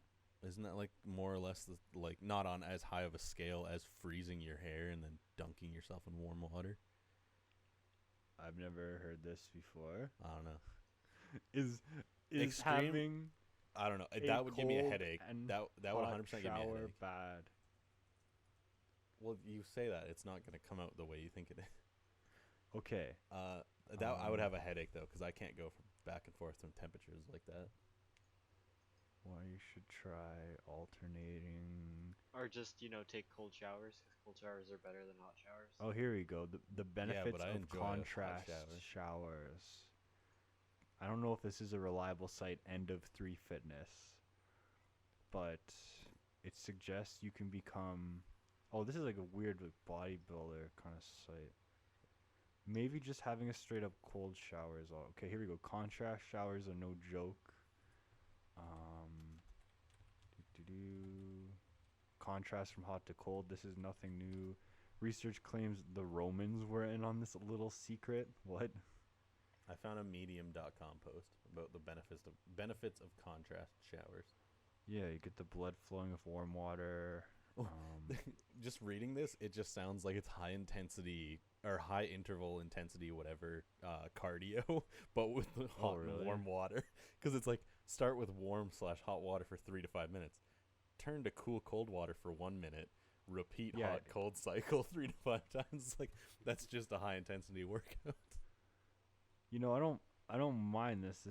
Isn't that like more or less like not on as high of a scale as freezing your hair and then dunking yourself in warm water? I've never heard this before. I don't know. Is Extreme- having I don't know. a That would give me a cold headache. and That would hot 100% give me a shower headache. bad? Well, you say that it's not going to come out the way you think it is. Okay. I would have a headache though, because I can't go from back and forth from temperatures like that. Well, you should try alternating. Or just, take cold showers. 'Cause cold showers are better than hot showers. Oh, here we go. The benefits I of enjoy a hot contrast shower. showers. I don't know if this is a reliable site, End of 3 Fitness, but it suggests you can become. Oh, this is like a weird like, bodybuilder kind of site. Maybe just having a straight up cold shower is all. Okay, here we go. Contrast showers are no joke. Um, doo-doo-doo. Contrast from hot to cold. This is nothing new. Research claims the Romans were in on this little secret. What? I found a medium.com post about the benefits of contrast showers. Yeah, you get the blood flowing with warm water. Oh, just reading this, it just sounds like it's high intensity or high interval intensity, whatever, cardio, but with the hot and really? warm water. Because it's like start with warm/hot water for 3 to 5 minutes, turn to cool cold water for 1 minute, repeat Yeah. hot cold cycle 3 to 5 times. It's like that's just a high intensity workout. You know, I don't mind this.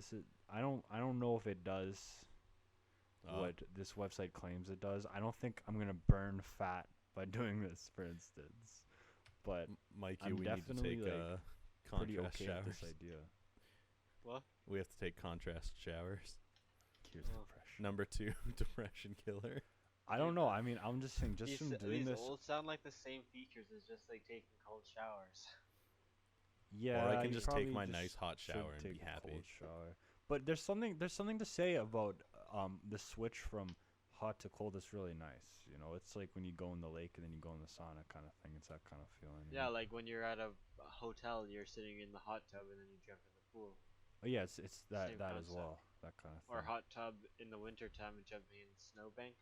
I don't know if it does what this website claims it does. I don't think I'm gonna burn fat by doing this, for instance. But Mikey, I'm we need to definitely, take like, pretty contrast okay showers. with this idea. What? We have to take contrast showers. Cures Oh. depression. Number 2, depression killer. I don't know. I mean, I'm just saying, just These, from doing these this. all sound like the same features as just like taking cold showers. Yeah, Or I can you just take probably my just nice hot should shower and be take a happy. cold shower. But there's something to say about the switch from hot to cold that's really nice. You know, it's like when you go in the lake and then you go in the sauna kind of thing. It's that kind of feeling. you Yeah, know? like when you're at a hotel, you're sitting in the hot tub and then you jump in the pool, Oh, yeah, it's that Same as concept. well. That kind of thing. or hot tub in the winter time and jumping in the snowbank.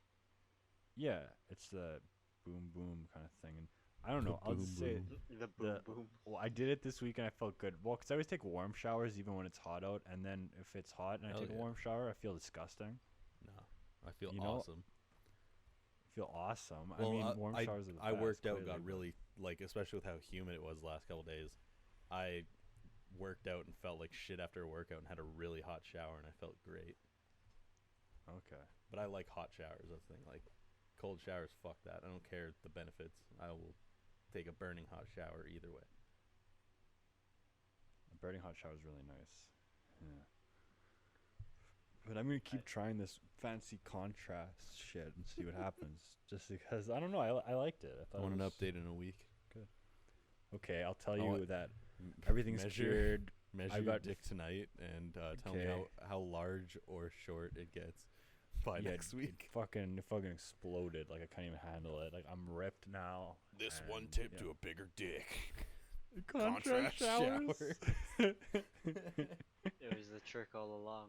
Yeah, it's the boom boom kind of thing. And I don't know. I'll just say The boom the boom. well, I did it this week and I felt good. Well, 'cause I always take warm showers even when it's hot out, and then if it's hot and I Hell take a yeah. warm shower, I feel disgusting. No, I feel You know, awesome. I feel awesome. Well, I mean, warm showers are the I best, worked out, clearly, got but- really, like, especially with how humid it was the last couple days. I worked out and felt like shit after a workout and had a really hot shower and I felt great. Okay. But I like hot showers. That's the thing. Like, cold showers, fuck that. I don't care the benefits. I will take a burning hot shower either way. A burning hot shower is really nice. Yeah. But I'm gonna keep trying this fancy contrast shit and see what happens. Just because I don't know, I liked it. I I thought want it an was- update in a week. Okay, I'll tell I you want- that M- everything's measure, cured. Measure I your got- dick tonight and tell me Okay. how large or short it gets by Yeah, next week. It fucking exploded. Like I can't even handle it. Like I'm ripped now. This one and, tip yeah. to a bigger dick. Contrast showers. It was the trick all along.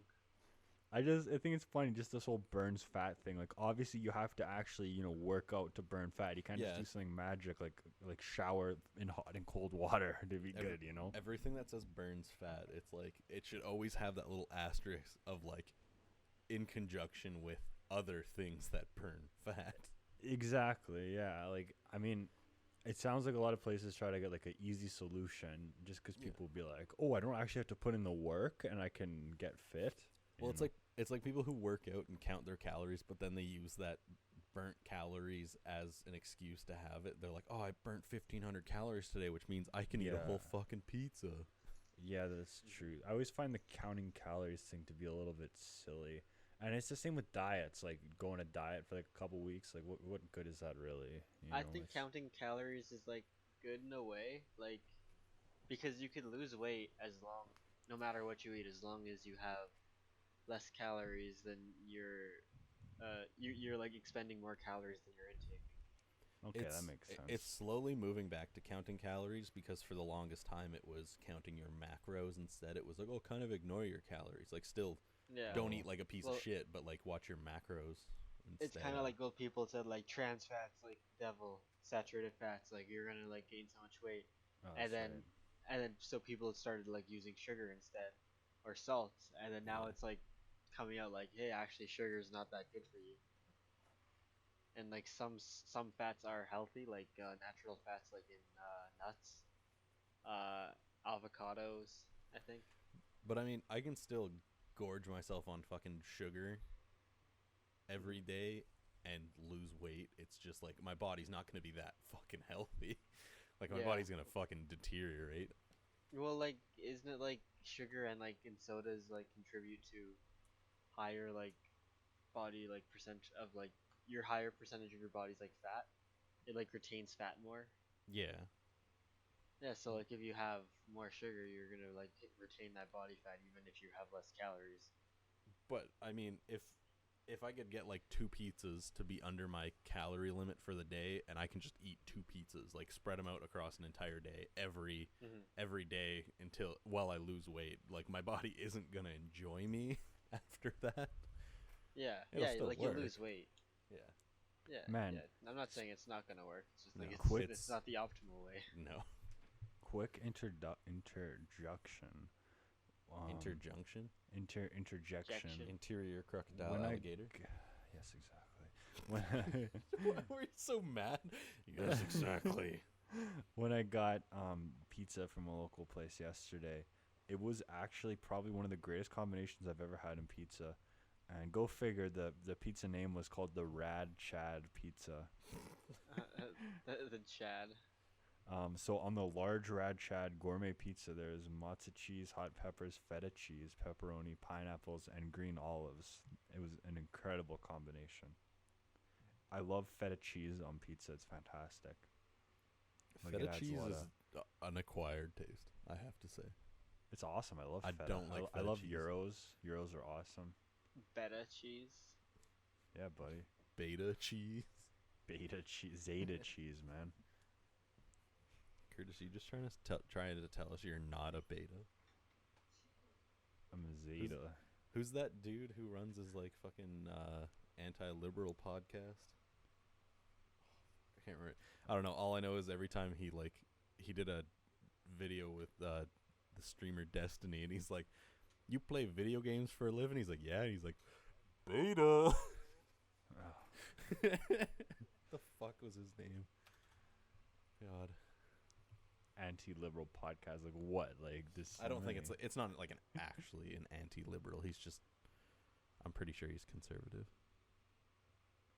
I think it's funny, just this whole burns fat thing. Like obviously you have to actually, work out to burn fat. You can't Yeah. just do something magic like shower in hot and cold water to be Every- good, you know? Everything that says burns fat, it's like it should always have that little asterisk of like in conjunction with other things that burn fat. Exactly. Yeah. Like I mean, it sounds like a lot of places try to get like an easy solution just because Yeah. people will be like, "Oh, I don't actually have to put in the work and I can get fit." Well, you it's know? like people who work out and count their calories, but then they use that burnt calories as an excuse to have it. They're like, "Oh, I burnt 1,500 calories today, which means I can eat a whole Yeah. fucking pizza." Yeah, that's true. I always find the counting calories thing to be a little bit silly. And it's the same with diets, like going a diet for like a couple weeks. Like, what good is that really? I think counting calories is like good in a way, like because you could lose weight no matter what you eat, as long as you have less calories than you're like expending more calories than you're intaking. Okay, that makes sense. It's slowly moving back to counting calories because for the longest time it was counting your macros instead. It was like, oh, kind of ignore your calories. Like, still Yeah. don't eat like a piece Well, of shit, but like watch your macros instead. It's kind of like what people said, like trans fats, like devil, saturated fats, like you're gonna like gain so much weight, Oh, and that's then right. so people started like using sugar instead, or salts, and then now Yeah. it's like coming out like, hey, actually sugar is not that good for you. And like some fats are healthy, like natural fats, like in nuts, avocados, I think. But I mean, I can still gorge myself on fucking sugar every day and lose weight. It's just like my body's not going to be that fucking healthy. Like my Yeah. body's going to fucking deteriorate. Well, like, isn't it like sugar and like in sodas like contribute to higher like body like percent of like your higher percentage of your body's like fat? It like retains fat more. Yeah. Yeah, so like if you have more sugar, you're gonna like retain that body fat even if you have less calories. But I mean, if I could get like 2 pizzas to be under my calorie limit for the day, and I can just eat 2 pizzas, like spread them out across an entire day, every day until while I lose weight, like my body isn't gonna enjoy me after that. Yeah, It'll yeah, still like work. you lose weight. Yeah. Yeah, Man, yeah. I'm not saying it's not gonna work. It's just like No, it's it's not the optimal way. no quick interjection. interjunction. Interjection. Injection. Interior crocodile When alligator. Yes, exactly. When Why were you so mad? Yes, exactly. when I got pizza from a local place yesterday, it was actually probably one of the greatest combinations I've ever had in pizza. And go figure, the pizza name was called the Rad Chad Pizza. The Chad. So on the large Rad Chad gourmet pizza, there's matzo cheese, hot peppers, feta cheese, pepperoni, pineapples, and green olives. It was an incredible combination. I love feta cheese on pizza. It's fantastic. Like, it Feta adds a cheese lot is of- an acquired taste, I have to say. It's awesome. I love I feta. don't like I feta love cheese. gyros. Gyros are awesome. Beta cheese. Yeah, buddy. Beta cheese. Beta cheese, Zeta cheese, man. Curtis, you just trying to tell us you're not a beta? I'm a Zeta. Who's that dude who runs his like fucking anti-liberal podcast? I can't remember. I don't know. All I know is every time he did a video with the streamer Destiny, and he's like, "You play video games for a living?" He's like, "Yeah." And he's like, "Beta." The fuck was his name? God. Anti-liberal podcast. Like what? Like this? I don't think it's not like actually an anti-liberal. He's just, I'm pretty sure he's conservative.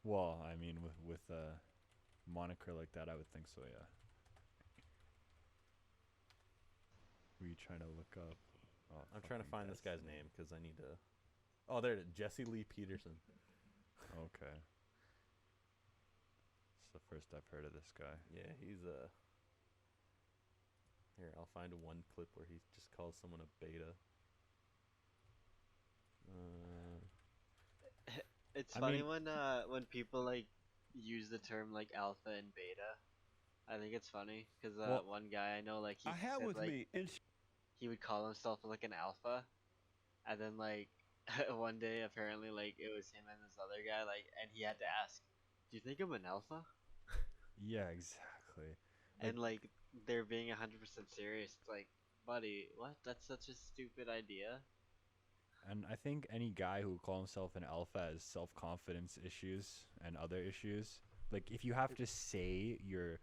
Well, I mean, with a moniker like that, I would think so. Yeah. Were you trying to look up? Oh, I'm trying to fucking find this guy's Destiny. name because I need to. Oh, there it is. Jesse Lee Peterson. Okay. It's the first I've heard of this guy. Yeah, he's a. Here, I'll find one clip where he just calls someone a beta. It's I funny mean- when people like use the term like alpha and beta. I think it's funny because Well- one guy I know like he I have said, with like, me. he would call himself like an alpha, and then like one day apparently like it was him and this other guy like, and he had to ask, "Do you think I'm an alpha?" Yeah, exactly. And like they're being 100% serious. It's like, buddy, what? That's such a stupid idea. And I think any guy who would call himself an alpha has self-confidence issues and other issues. Like, if you have to say you're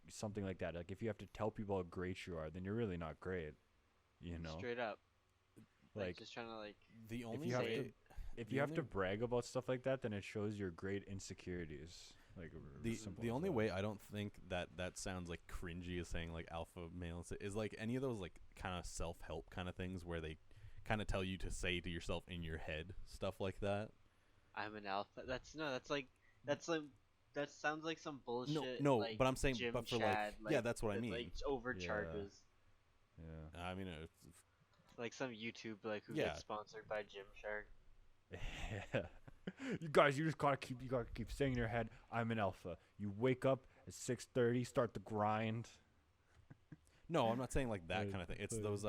something like that, like if you have to tell people how great you are, then you're really not great. You know, Straight up. Like, like just trying to like. The only you have way, to- if the you have only- to brag about stuff like that, then it shows your great insecurities. Like the only way I don't think that sounds like cringy as saying like alpha male is like any of those like kind of self-help kind of things where they kind of tell you to say to yourself in your head stuff like that. I'm an alpha. That's like that sounds like some bullshit. no, like, but I'm saying, Jim but for Chad, yeah, that's what I mean. Like overcharges, Yeah. I mean, like some YouTube like who Yeah. gets sponsored by Gymshark. Yeah. You guys, you gotta keep saying in your head, I'm an alpha. You wake up at 6:30, start the grind. no, I'm not saying like that Right, kind of thing. It's right. those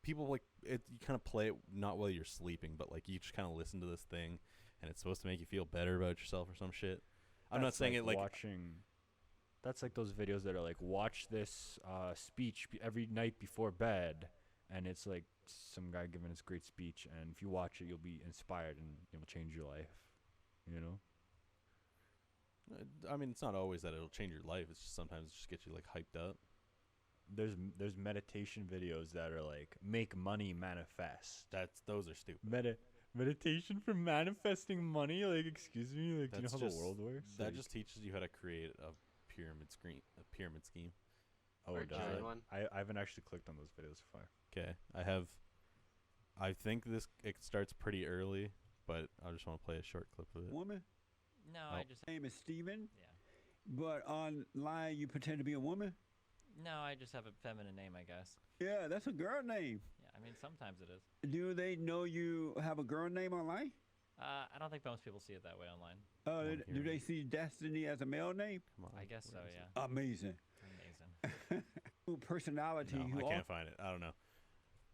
people like it. You kind of play it not while you're sleeping, but like you just kind of listen to this thing, and it's supposed to make you feel better about yourself or some shit. I'm not That's saying it like watching. That's like those videos that are like, watch this speech every night before bed, and it's like some guy giving this great speech, and if you watch it, you'll be inspired and it will change your life. You know? I mean, it's not always that it'll change your life. It's just sometimes it just gets you like hyped up. There's meditation videos that are like, make money manifest. Those are stupid. Meditation for manifesting money? Like, excuse me? Like, do you know That's how just- the world works? That Like, just teaches you how to create a pyramid scheme. oh, or does join it? one. I haven't actually clicked on those videos so far. Okay, I think it starts pretty early, but I just want to play a short clip of it. Woman, No, Oh. I just name is Steven, yeah. but online you pretend to be a woman. No, I just have a feminine name, I guess. Yeah, that's a girl name. Yeah, I mean sometimes it is. Do they know you have a girl name online? I don't think most people see it that way online. Uh, I'm do they hearing- see Destiny as a male name? Come on. I guess so. where is it? Yeah. Amazing. Amazing. Personality. No, who I al- can't find it. I don't know.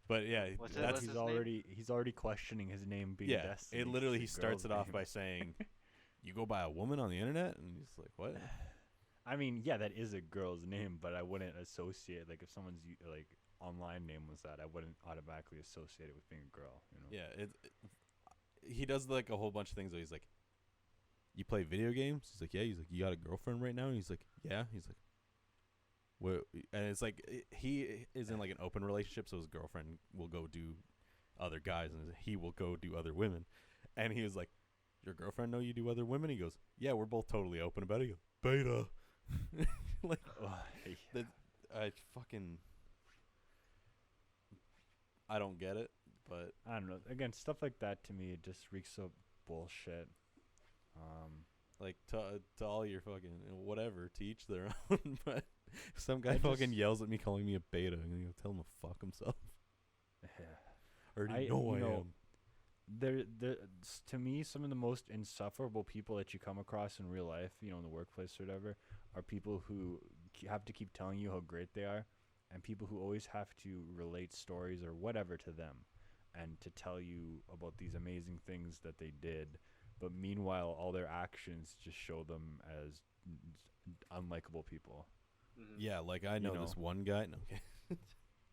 But yeah, What's it- that's what's He's his name? already questioning his name being yeah. Destiny. It literally It's he a girl's starts it off name. by saying, "You go by a woman on the internet," and he's like, "What?" I mean, yeah, that is a girl's name, but I wouldn't associate like if someone's like online name was that, I wouldn't automatically associate it with being a girl. You know? Yeah, he does like a whole bunch of things. Where he's like, "You play video games?" He's like, "Yeah." He's like, "You got a girlfriend right now?" And he's like, "Yeah." He's like, "What?" And it's like he is in like an open relationship, so his girlfriend will go do other guys, and he will go do other women. And he was like, "Your girlfriend know you do other women?" He goes, "Yeah, we're both totally open about it." He goes, "Beta." Like Yeah. I fucking I don't get it, but I don't know. Again, stuff like that to me, it just reeks of bullshit. like to all your fucking whatever, to each their own. But if some guy I fucking just- yells at me calling me a beta, I'm gonna go tell him to fuck himself. Yeah. I already I- know you I know, am. To me, some of the most insufferable people that you come across in real life, you know, in the workplace or whatever, are people who have to keep telling you how great they are, and people who always have to relate stories or whatever to them, and to tell you about these amazing things that they did, but meanwhile, all their actions just show them as unlikable people. Mhm. Yeah, like I know, know. this one guy. No, okay.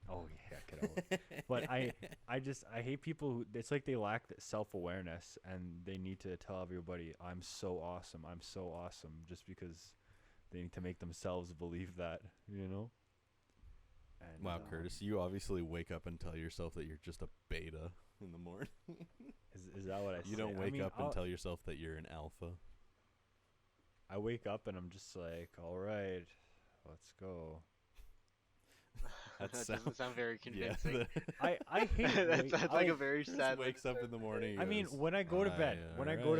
Oh yeah, get out. But I hate people who, it's like they lack self-awareness and they need to tell everybody I'm so awesome, just because they need to make themselves believe that, you know. And, Wow, Curtis, you obviously wake up and tell yourself that you're just a beta in the morning. is that what I say? You don't I wake mean, up and tell yourself that you're an alpha. I wake up and I'm just like, all right, let's go. That That sound- doesn't sound very Yeah, convincing. I hate That wait- sounds like I- a very Just sad. way wakes to up start in the day. morning. he I mean, goes, when I go to bed, when I go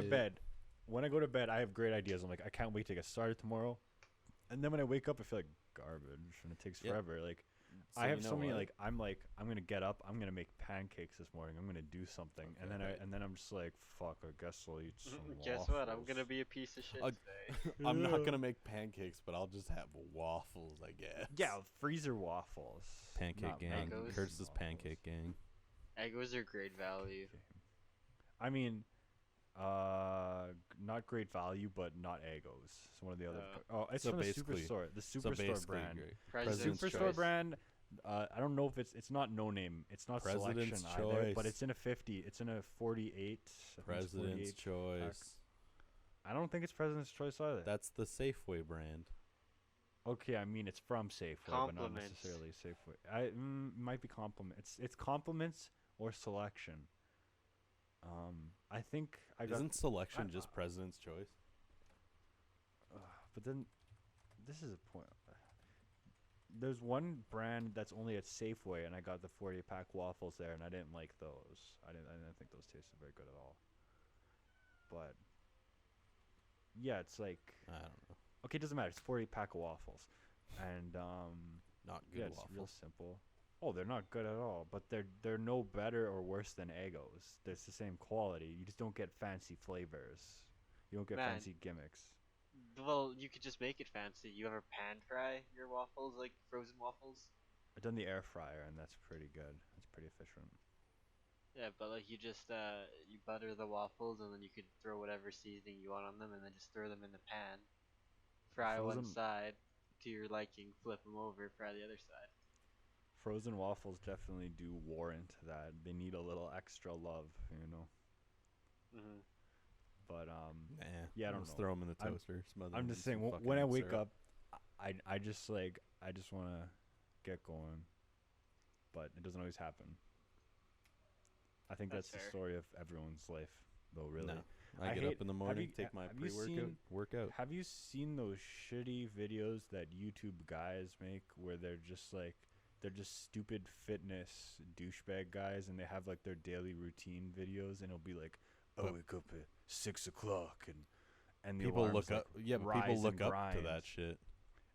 to bed, I have great ideas. I'm like, I can't wait to get started tomorrow. And then when I wake up, I feel like garbage, and it takes Yeah. forever. Like, So I you have know so many. what? Like, I'm gonna get up. I'm gonna make pancakes this morning. I'm gonna do something, and Okay, then right. and then I'm just like, fuck. I guess I'll eat some. Guess what? I'm waffles." gonna be a piece of shit Uh, today. I'm not Yeah. gonna make pancakes, but I'll just have waffles, I guess. Yeah, freezer waffles. Pancake not gang. Egos. Curtis's waffles. pancake gang. Eggos are great value. I mean, not great value, but not Eggos. It's one of the other. It's So from the basically- Superstore. The So Superstore basically, brand. great. President's Superstore Choice. brand. I don't know if it's not no name. It's not President's selection either, but Choice. it's in a 50. It's in a 48. I think it's President's 48. Choice. I don't think it's President's Choice either. That's the Safeway brand. Okay, I mean it's from Safeway, but not Compliments. necessarily Safeway. Might be compliments. It's compliments or selection. I think I got. Isn't selection I- just President's Choice? But then, this is a point. There's one brand that's only at Safeway, and I got the 40-pack waffles there, and I didn't like those. I didn't think those tasted very good at all. But yeah, it's like I don't know. okay, it doesn't matter. It's 40-pack of waffles, and Not good yeah, it's real waffles. simple. Oh, they're not good at all, but they're no better or worse than Eggos. It's the same quality. You just don't get fancy flavors. You don't get Man. fancy gimmicks. Well, you could just make it fancy. You ever pan fry your waffles, like frozen waffles? I've done the air fryer, and that's pretty good. It's pretty efficient. Yeah, but like you just you butter the waffles and then you could throw whatever seasoning you want on them and then just throw them in the pan. Fry one Frozen- side to your liking, flip them over, fry the other side. Frozen waffles definitely do warrant that. They need a little extra love, you know. Mhm. But Nah. Yeah, I don't just know. throw them in the I'm- toaster. smother I'm them just in saying some when I fucking wake syrup. up, I just want to get going, but it doesn't always happen. I think That's that's the fair. story of everyone's life, though. Really. No. I I get hate- up in the have morning, you- take my have you pre-workout, seen- workout. Have you seen those shitty videos that YouTube guys make where they're just stupid fitness douchebag guys and they have like their daily routine videos and it'll be like, I But- wake up at 6 o'clock and the People alarm's, look like, up. Yeah, but rise people and look up to grind. that shit.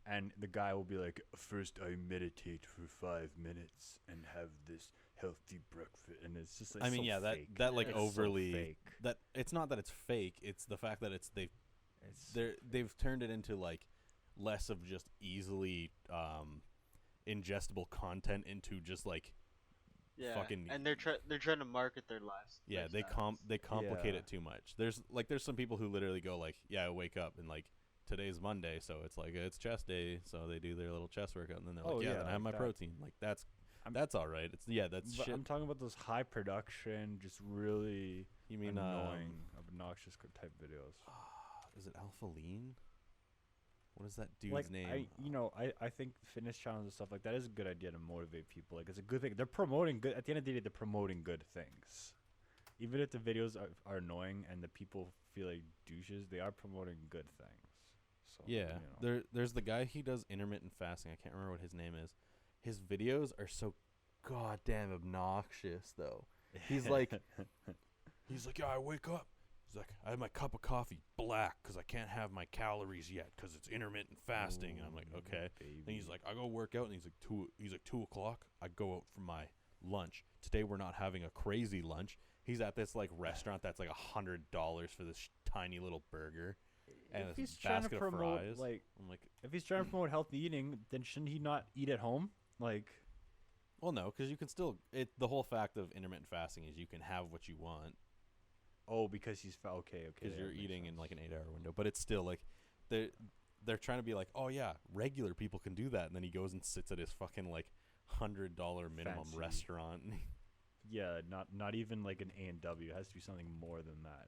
and the guy will be like, first I meditate for 5 minutes and have this healthy breakfast, and it's just like I mean, so yeah, fake. that like It's so overly fake. that it's not that it's fake. It's the fact that they've turned it into like less of just easily ingestible content into just like Yeah, fucking and they're trying to market their lives. yeah. lifestyles. They complicate Yeah. it too much. There's some people who literally go like, yeah, I wake up and like today's Monday, so it's like it's chest day, so they do their little chest workout, and then they're like, Oh, yeah, yeah, then I have like my that. protein. Like that's I'm- all right. It's that's But shit. I'm talking about those high production, just really You mean annoying, obnoxious type videos. is it Alpha Lean? What is that dude's Like name? I think fitness channels and stuff like that is a good idea to motivate people. Like it's a good thing. They're promoting good. At the end of the day, they're promoting good things. Even if the videos are annoying and the people feel like douches, they are promoting good things. So Yeah, there's the guy he does intermittent fasting. I can't remember what his name is. His videos are so goddamn obnoxious, though. He's like, yeah, I wake up. He's like, I have my cup of coffee black because I can't have my calories yet because it's intermittent fasting. And I'm like, okay. And he's like, I go work out, and he's like 2 o'clock. I go out for my lunch. Today we're not having a crazy lunch. He's at this like restaurant that's like $100 for this tiny little burger and if this he's trying to basket of promote fries. like, I'm like, if he's trying to promote healthy eating, then shouldn't he not eat at home? Like, well, no, because you can still. The whole fact of intermittent fasting is you can have what you want oh, because he's okay, because that you're makes eating in sense. like an 8-hour window. But it's still like they're trying to be like, oh yeah, regular people can do that, and then he goes and sits at his fucking like $100 minimum Fancy. restaurant. Yeah, not even like an A&W. It has to be something more than that.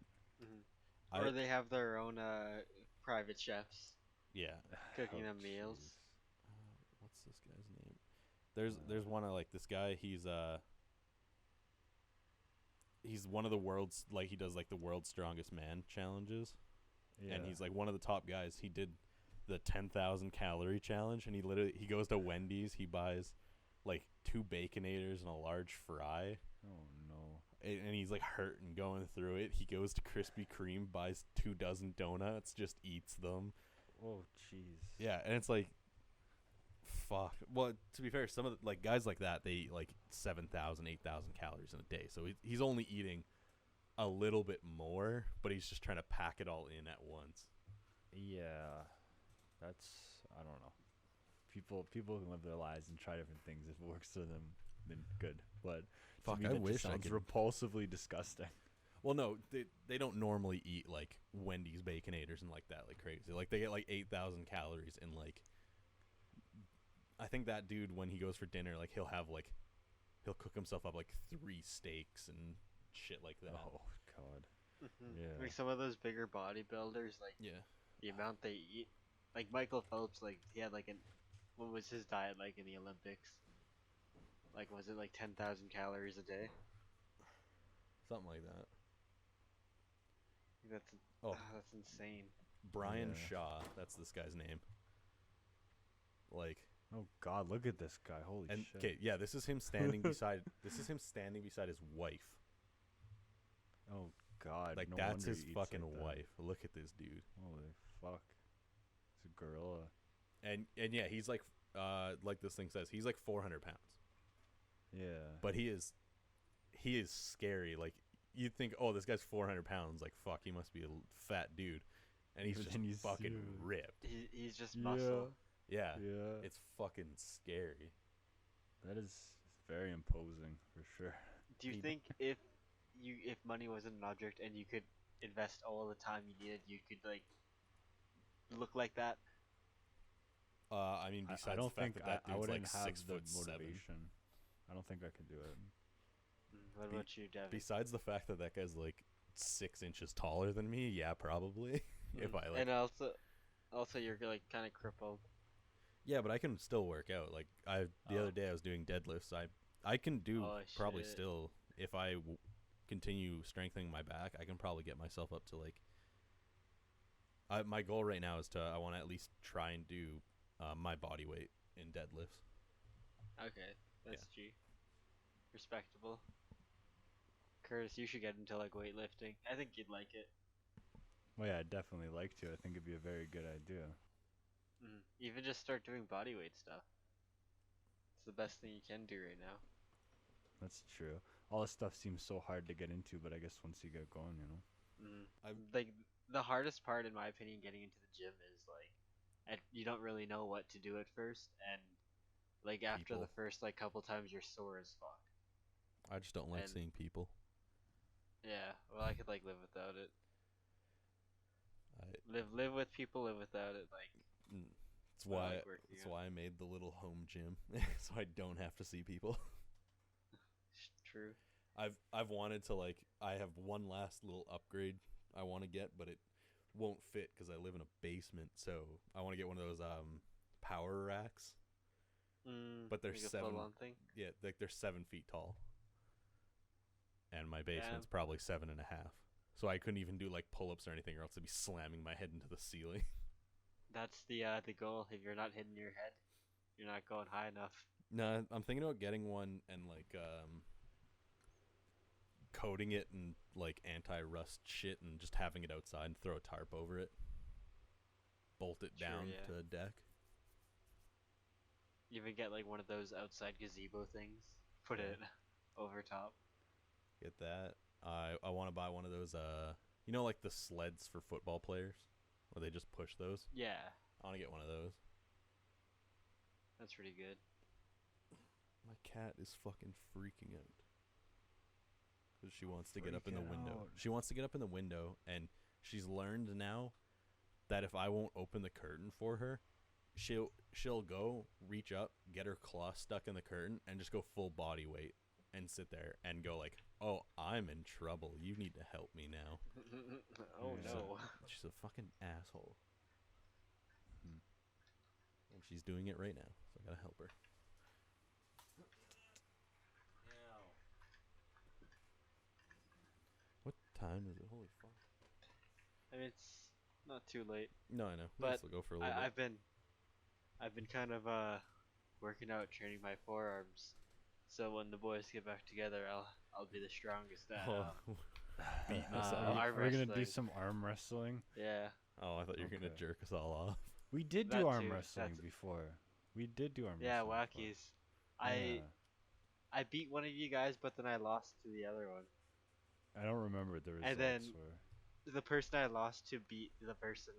Or they have their own private chefs Yeah. cooking Oh, them meals. jeez. What's this guy's name? There's one I like. This guy, he's one of the world's, like, he does like the world's strongest man challenges, Yeah. and he's like one of the top guys. He did the 10,000 calorie challenge, and he goes to Wendy's. He buys like 2 Baconators and a large fry, Oh no. and he's like hurting going through it. He goes to Krispy Kreme, buys 24 donuts, just eats them. Oh jeez. Yeah, and it's like, fuck. Well, to be fair, some of the, like guys like that, they eat like 7,000, 8,000 calories in a day. So he's only eating a little bit more, but he's just trying to pack it all in at once. Yeah. That's, I don't know. People can live their lives and try different things. If it works for them, then good. But to Fuck, me, I that just wish I sounds could- repulsively disgusting. Well, no, they don't normally eat like Wendy's Baconators and like that, like crazy. Like they get like 8,000 calories and like, I think that dude, when he goes for dinner, like he'll cook himself up like 3 steaks and shit like that. Oh god. Yeah. Like some of those bigger bodybuilders, like Yeah. the amount they eat. Like Michael Phelps, like he had like what was his diet like in the Olympics? Like was it like 10,000 calories a day? Something like that. That's Oh. that's insane. Brian Yeah. Shaw, that's this guy's name. Like, Oh god, look at this guy. Holy and shit. okay, yeah, this is him standing beside his wife. Oh god. Like no that's wonder his he eats fucking like that. wife. Look at this dude. Holy fuck. It's a gorilla. And yeah, he's like this thing says, he's like 400 pounds. Yeah. But he is scary. Like you'd think, oh, this guy's 400 pounds. Like fuck, he must be a fat dude, and he's But just then you fucking see him. ripped. He's just muscle. Yeah, Yeah. it's fucking scary. That is very imposing for sure. Do you He- think if money wasn't an object and you could invest all the time you needed, you could like look like that? I mean, besides I don't the fact think that I dude's wouldn't like have 6 the foot 7. motivation. I don't think I could do it. What Be- about you, Devin? Besides the fact that that guy's like 6 inches taller than me, yeah, probably. If I like, And also you're like kind of crippled. yeah, but I can still work out. Like the Oh. other day I was doing deadlifts. I can do Oh, probably shit. still, if I continue strengthening my back, I can probably get myself up to like. My goal right now is I want to at least try and do my body weight in deadlifts. Okay, that's G. Respectable. Curtis, you should get into like weightlifting. I think you'd like it. Well, yeah, I'd definitely like to. I think it'd be a very good idea. Even just start doing body weight stuff. It's the best thing you can do right now. That's true. All this stuff seems so hard to get into, but I guess once you get going, you know. Like the hardest part, in my opinion, getting into the gym is like, you don't really know what to do at first, and like after the People. first like couple times, you're sore as fuck. I just don't like And- seeing people. Yeah, well, I could like live without it. I, Live with people, live without it. Like, That's I why. like working That's out. why I made the little home gym, so I don't have to see people. true. I've wanted to like. I have one last little upgrade I want to get, but it won't fit because I live in a basement. So I want to get one of those power racks. But they're like a 7. full-on thing. Yeah, like they're 7 feet tall, and my basement's probably 7.5. So I couldn't even do like pull-ups or anything, or else I'd be slamming my head into the ceiling. That's the goal. If you're not hitting your head, you're not going high enough. No, I'm thinking about getting one and like coating it in like anti-rust shit and just having it outside and throw a tarp over it. Bolt it Sure, down yeah. to the deck. You even get like one of those outside gazebo things. Put Yeah. it over top. Get that. I want to buy one of those you know, like the sleds for football players where they just push those. Yeah, I want to get one of those. that's pretty good. My cat is fucking freaking out. 'Cause she wants to get up in the Freaking window. out. She wants to get up in the window, and she's learned now that if I won't open the curtain for her, she'll go reach up, get her claw stuck in the curtain, and just go full body weight and sit there and go like, "Oh, I'm in trouble. You need to help me now." Oh Yeah. no. She's a fucking asshole. And she's doing it right now, so I gotta help her. What time is it? Holy fuck. I mean, it's not too late. No, I know. We But can still go for a little bit. I've been kind of working out, training my forearms. So when the boys get back together, I'll be the strongest at Beating us Uh, up. arm We're gonna do wrestling. some arm wrestling. yeah. Oh, I thought you were gonna Okay. jerk us all off. We did That do arm too, wrestling that's- before. We did do arm Yeah, wrestling. wackies. Before. I beat one of you guys, but then I lost to the other one. Yeah. I don't remember what the results And then- were. The person I lost to beat the person.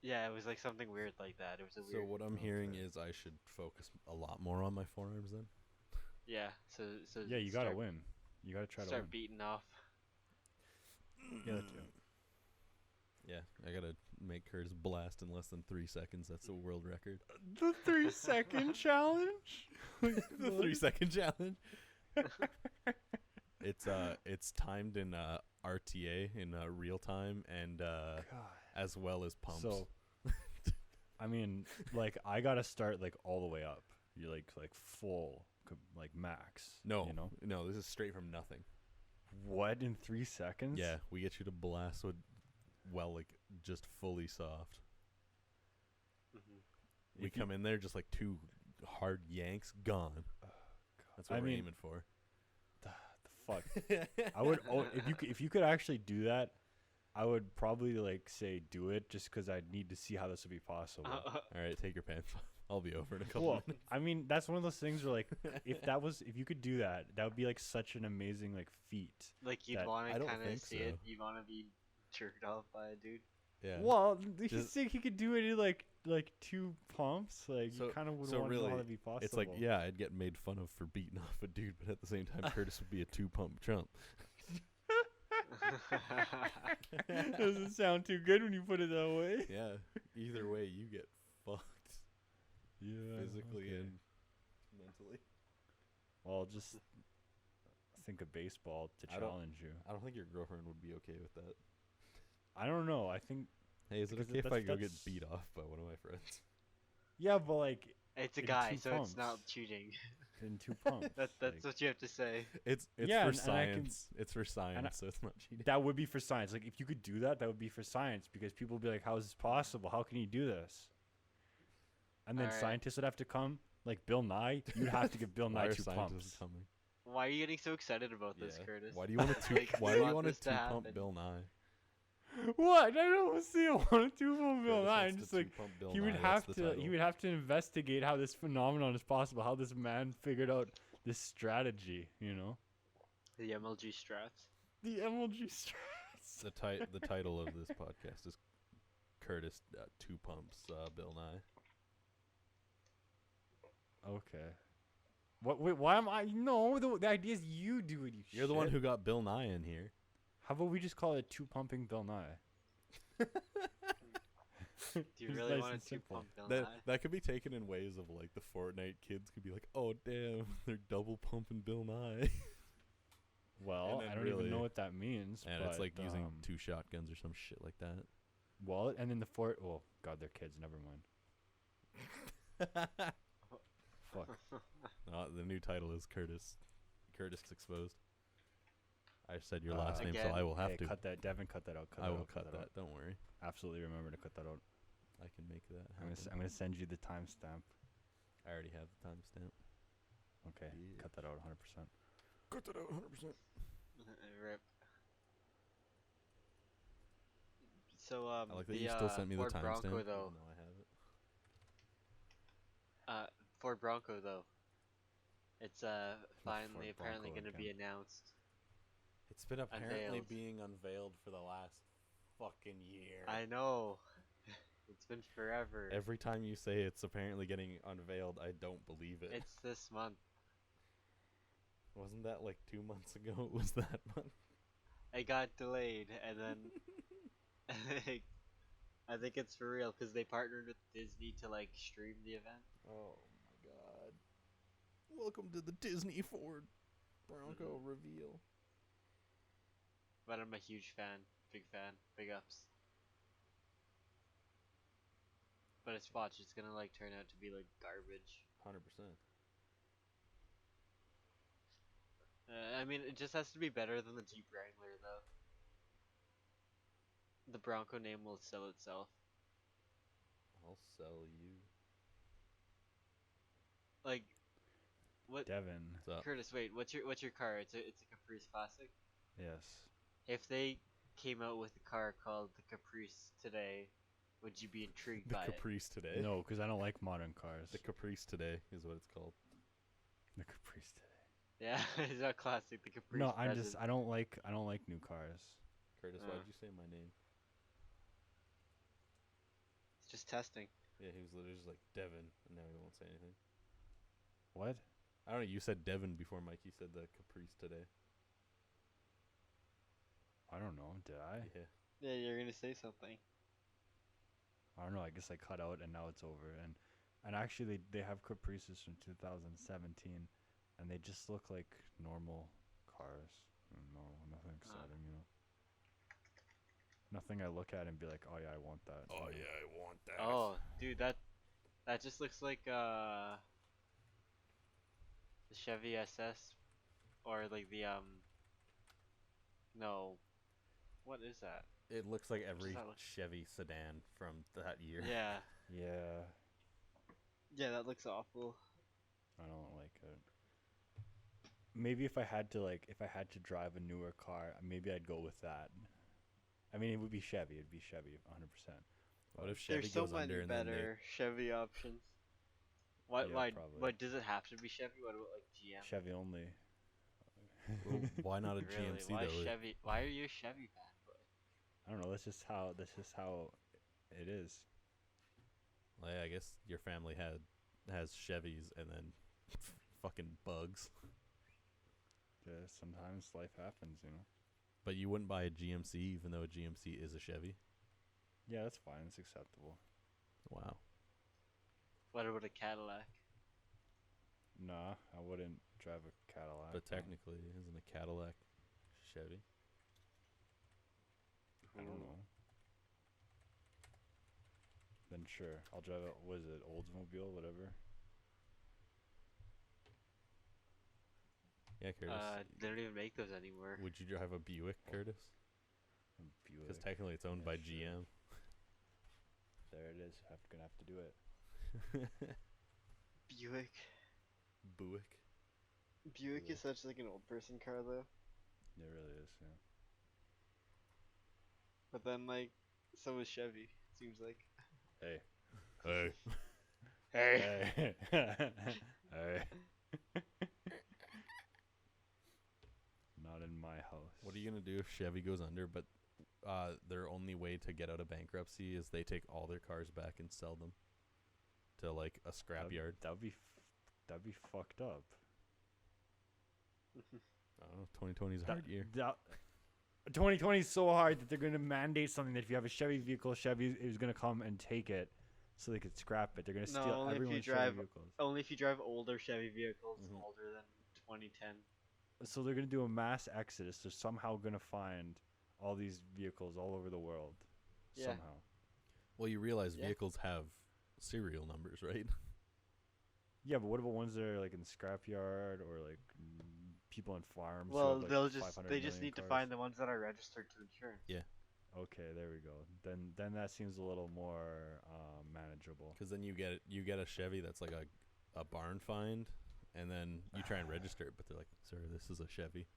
Yeah, it was like something weird like that. It was a So weird. what I'm hearing Okay. is I should focus a lot more on my forearms then. Yeah. So Yeah, you gotta start- win. You gotta try to Start win. beating off. Yeah, that too. Yeah, I gotta make hers blast in less than 3 seconds. That's a world record. The 3-second challenge. The 3-second challenge. It's timed in RTA in real time and God. as well as pumps. So, I mean, like I gotta start like all the way up. You're like full, like max. no, you know no, this is straight from nothing. what in 3 seconds? Yeah, we get you to blast with, well, like just fully soft. We If you- come in there just like 2 hard yanks, gone. That's what I we're mean, aiming for. the fuck. I would if you could actually do that, I would probably like say do it just because I need to see how this would be possible. All right, take your pants off. I'll be over in a couple Well, minutes. I mean that's one of those things where like if you could do that, that would be like such an amazing like feat. Like you'd That- want I to don't kind of think see so. it. You want to be jerked off by a dude. Yeah. Well, you Just- think he could do it in like 2 pumps? Like So- you kind of would so want to know how really, that'd be possible. It's like, yeah, I'd get made fun of for beating off a dude, but at the same time, Curtis would be a 2-pump chump. Doesn't sound too good when you put it that way. Yeah. Either way, you get fucked Yeah, physically okay. and mentally. Well, just think of baseball to I don't- challenge you. I don't think your girlfriend would be okay with that. I don't know. I think Hey, is it Because okay if I that's- go get that's- beat off by one of my friends? yeah, but like It's a In guy, 2 so it's not pumps. cheating. in 2 pumps. That's like, what you have to say. It's Yeah, for and I can- science. It's for science, so it's not cheating. that would be for science. Like if you could do that, that would be for science because people would be like, "How is this possible? How can you do this?" And then Alright. scientists would have to come, like Bill Nye. You'd have to give Bill Why Nye are 2 scientists pumps. coming? Why are you getting so excited about this, Yeah. Curtis? Why do you want to Like, Why you do you want want to this to 2-pump happen. Bill Nye? What? I don't see a 1 and 2 pump Bill Curtis Nye. wants I'm to just like, two-pump Bill he would Nye, have that's the to. title. He would have to investigate how this phenomenon is possible. How this man figured out this strategy. You know, The MLG strats. the MLG strats. The title of this podcast is Curtis Two Pumps Bill Nye. Okay. What? Wait. Why am I? No. The idea is you do it. You're the one who got Bill Nye in here. How about we just call it 2 pumping Bill Nye? Do you It's really nice want and to simple. pump Bill That Nye? that could be taken in ways of like the Fortnite kids could be like, oh damn, they're double pumping Bill Nye, Well, then I don't really- even know what that means. and but, it's like using 2 two. shotguns or some shit like that. Well, and then the fort. Oh God, they're kids. Never mind. Fuck. The new title is Curtis Exposed. I said your last name, so Again. I will have Hey, to. cut that, Devin. Cut that out. I will out, cut that. out. Don't worry. Absolutely remember to cut that out. I can make that I'm happen. gonna send you the timestamp. I already have the timestamp. Okay, Yeah. cut that out 100%. Cut that out 100%. Rip. So I like that the you still sent me the Ford Bronco timestamp. though. No, I have it. Ford Bronco though. It's finally Ford apparently Bronco gonna be again. announced. It's been apparently Unveiled. being unveiled for the last fucking year. I know. It's been forever. Every time you say it's apparently getting unveiled, I don't believe it. It's this month. Wasn't that like 2 months ago? It was that month. It got delayed, and then I think it's for real because they partnered with Disney to like stream the event. Oh my god. Welcome to the Disney Ford Bronco reveal. But I'm a huge fan, big ups. But it's watch, it's gonna like turn out to be like garbage. 100%. I mean, it just has to be better than the Jeep Wrangler though. The Bronco name will sell itself. I'll sell you. Like, what? Devin. What's up? Curtis, wait, what's your car? It's a Caprice Classic. Yes. If they came out with a car called the Caprice today, would you be intrigued The by Caprice today? No, because I don't like modern cars. The Caprice today is what it's called. The Caprice today. it? Yeah, it's not classic. The Caprice. No, I'm Present. just. I don't like new cars. Curtis, why did you say my name? It's just testing. Yeah, he was literally just like Devin, and now he won't say anything. What? I don't know. You said Devin before Mikey said the Caprice today. I don't know. Did I? Yeah. Yeah, you're gonna say something. I don't know. I guess I cut out and now it's over. And actually, they have Caprices from 2017, and they just look like normal cars. No, nothing exciting, you know. Nothing I look at and be like, oh yeah, I want that. Oh yeah, I want that. Oh, dude, that just looks like the Chevy SS, or like the No, what is that? It looks like every that look? Chevy sedan from that year. Yeah, Yeah, yeah, that looks awful. I don't like it. Maybe if I had to drive a newer car, maybe I'd go with that. I mean, it would be Chevy. It'd be Chevy, 100%. What if Chevy There's so goes under many and then they better Chevy options. Why? Yeah, Why? probably. Why does it have to be Chevy? What about like GM? Chevy only. Well, why not a Really? GMC Why though? Chevy? Why are you a Chevy fanboy? I don't know. That's just how it is. Like, I guess your family has Chevys and then fucking bugs. Yeah, sometimes life happens, you know. But you wouldn't buy a GMC even though a GMC is a Chevy. Yeah, that's fine. It's acceptable. Wow. What about a Cadillac? Nah, I wouldn't drive a Cadillac. But no. technically, isn't a Cadillac Chevy? I don't know. Then sure, I'll drive a, what is it, Oldsmobile, whatever. Yeah, Curtis. They don't even make those anymore. Would you drive a Buick, Curtis? A Because Buick. technically it's owned Yeah, by sure. GM. There it is. Gonna have to do it. Buick. Buick. Buick is such like an old person car though. It really is. Yeah. But then like, so is Chevy. Seems like. Hey. Hey. Hey. Hey. Hey. Not in my house. What are you gonna do if Chevy goes under, but their only way to get out of bankruptcy is they take all their cars back and sell them to like a scrapyard? That'd be fucked up. I don't know. 2020 is a hard year. 2020 is so hard that they're going to mandate something that if you have a Chevy vehicle, Chevy is going to come and take it so they could scrap it. They're going to No, steal only if you everyone's drive- Chevy vehicles. Only if you drive older Chevy vehicles, Mhm. older than 2010. So they're going to do a mass exodus. They're somehow going to find all these vehicles all over the world. Yeah. Somehow. Well, you realize Yeah. vehicles have serial numbers, right? Yeah, but what about ones that are like in the scrapyard or like people on farms? who Well, have, like, they 500 just million need to cars? find the ones that are registered to insurance. Okay, there we go. Then that seems a little more manageable. Because then you get a Chevy that's like a barn find, and then you try and register it, but they're like, "Sir, this is a Chevy."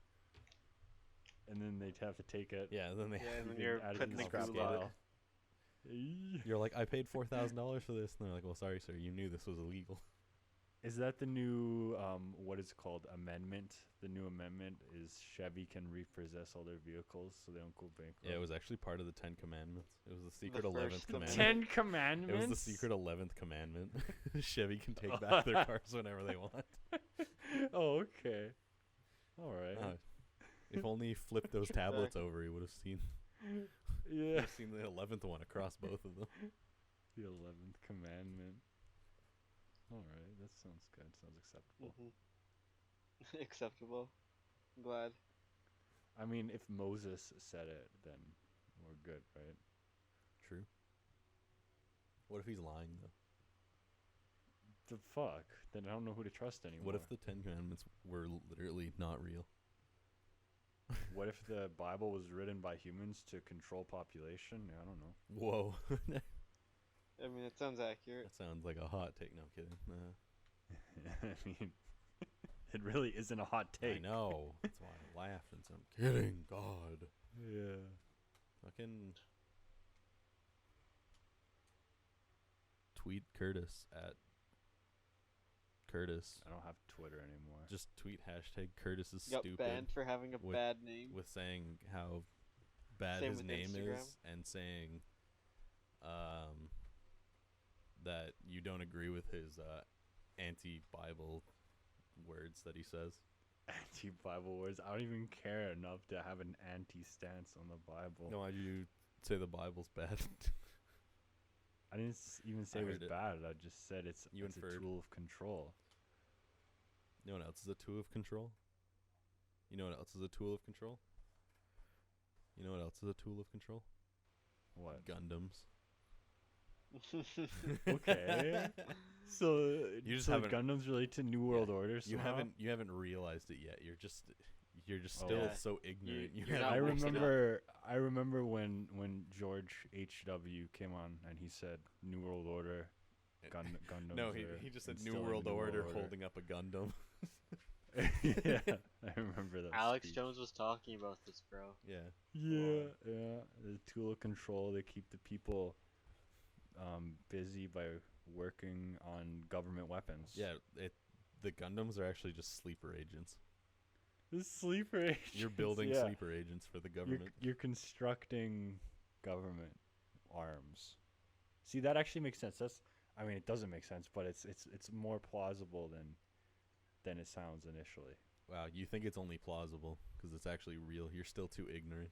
And then they'd have to take it. Yeah, and then they Yeah, and then They you're add it putting to the scrap glue on it. pile. you're like, "I paid $4,000 for this," and they're like, "Well, sorry, sir, you knew this was illegal." Is that the new what is it called amendment? The new amendment is Chevy can repossess all their vehicles so they don't go bankrupt. Yeah, it was actually part of the 10 Commandments. It was the secret first 11th commandment. commandment. 10 Commandments. It was the secret 11th commandment. Chevy can take back their cars whenever they want. Oh, okay. All right. If only he flipped those Take it tablets back. over, he would have seen Yeah. seen the 11th one across both of them. The 11th Commandment. All right, that sounds good. Sounds acceptable. Acceptable. I'm glad. I mean, if Moses said it, then we're good, right? True. What if he's lying though? The fuck? Then I don't know who to trust anymore. What if the 10 Commandments were literally not real? What if the Bible was written by humans to control population? I don't know. Whoa. I mean, it sounds accurate. That sounds like a hot take. No, I'm kidding. I mean, it really isn't a hot take. I know. That's why I laughed and said, I'm kidding. God. Yeah. Fucking tweet Curtis at Curtis. I don't have Twitter anymore. Just tweet hashtag Curtis is Got stupid banned for having a with- bad name. with saying how bad Same his with name Instagram. is and saying that you don't agree with his anti-Bible words that he says. Anti-Bible words. I don't even care enough to have an anti-stance on the Bible. No, why do you say the Bible's bad? I didn't even say I it was heard it. bad. I just said it's a inferred. tool of control. You know what else is a tool of control? You know what else is a tool of control? You know what else is a tool of control? What? Gundams. Okay. So You just so haven't- Gundams relate to New World Order. You somehow? haven't realized it yet. You're just Oh. still Yeah. so ignorant. You- You you're haven't not I woken up. remember when George H.W. came on and he said New World Order, Gundams. No, are he just said instilling New World the Order holding up a Gundam. Yeah, I remember that. Alex speech. Jones was talking about this, bro. Yeah. Yeah, yeah. The tool of control. They keep the people busy by working on government weapons. Yeah, the Gundams are actually just sleeper agents. The sleeper agents. You're building yeah. sleeper agents for the government. You're constructing government arms. See, that actually makes sense. I mean, it doesn't make sense, but it's more plausible than it sounds initially. Wow, you think it's only plausible because it's actually real. You're still too ignorant.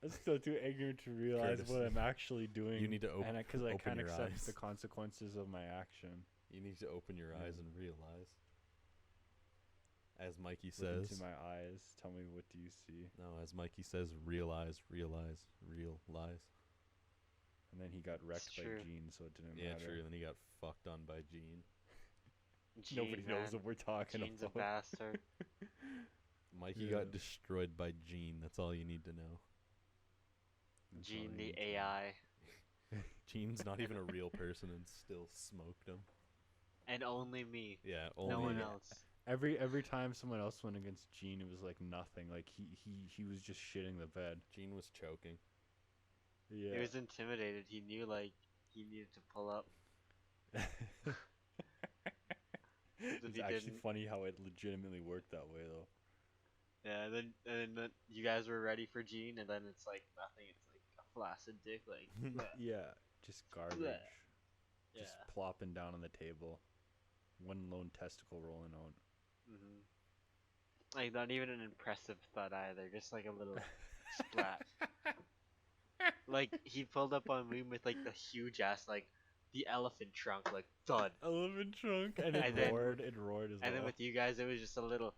I'm still too ignorant to realize Curtis, what I'm actually doing. you need to and because I open can't your accept eyes. the consequences of my action. You need to open your eyes Yeah. and realize. As Mikey Look says. into my eyes. Tell me, what do you see? No, as Mikey says, realize, realize, realize. And then he got wrecked It's by true. Gene, so it didn't Yeah, matter. true. Then he got fucked on by Gene. Nobody Gene, knows man. what we're talking Gene's a about. bastard. Mikey Yeah. got destroyed by Gene. That's all you need to know. That's all Gene you the need to know. AI. Gene's not even a real person and still smoked him. And only me. Yeah, only No one yeah. else. Every time someone else went against Gene, it was like nothing. Like he was just shitting the bed. Gene was choking. Yeah. He was intimidated. He knew like he needed to pull up. If It's he actually didn't, funny how it legitimately worked that way, though. yeah. And then you guys were ready for Gene, and then it's like nothing. It's like a flaccid dick, like bleh, Yeah, just garbage. bleh. Just Yeah. plopping down on the table. One lone testicle rolling out. Hmm. Like not even an impressive thud either, just like a little splat. Like he pulled up on me with like the huge ass like the elephant trunk, like thud. Elephant trunk, and it And then- roared. It roared as And then well. with you guys, it was just a little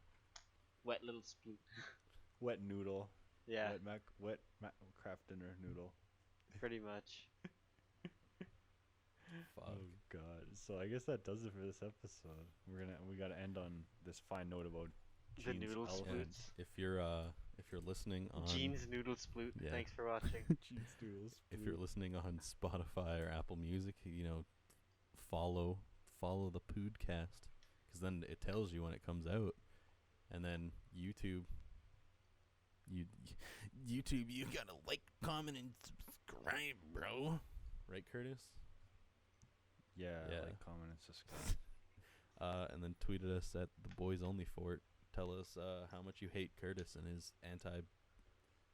wet little sploot. Wet noodle. Yeah, Wet craft dinner noodle. pretty much. Fuck. Oh god. So I guess that does it for this episode. We gotta end on this fine note about The Gene's noodle elephant. And sploots. if you're listening on Gene's noodle sploot. Yeah. Thanks for watching. Gene's noodles. if you're listening on Spotify or Apple Music, follow the podcast, because then it tells you when it comes out, and then YouTube, you gotta like, comment, and subscribe, bro. Right, Curtis? Yeah, Yeah. like, comment, and subscribe. And then tweet at us at the Boys Only Fort. Tell us how much you hate Curtis and his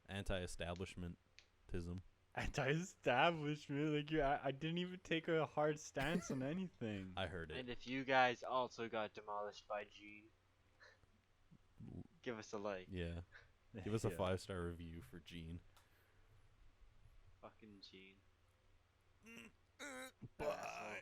anti-establishmentism. Anti-establishment, like I didn't even take a hard stance on anything. I heard it. And if you guys also got demolished by Gene, give us a like. Yeah. Give us a Yeah. 5-star review for Gene. Fucking Gene. Bye.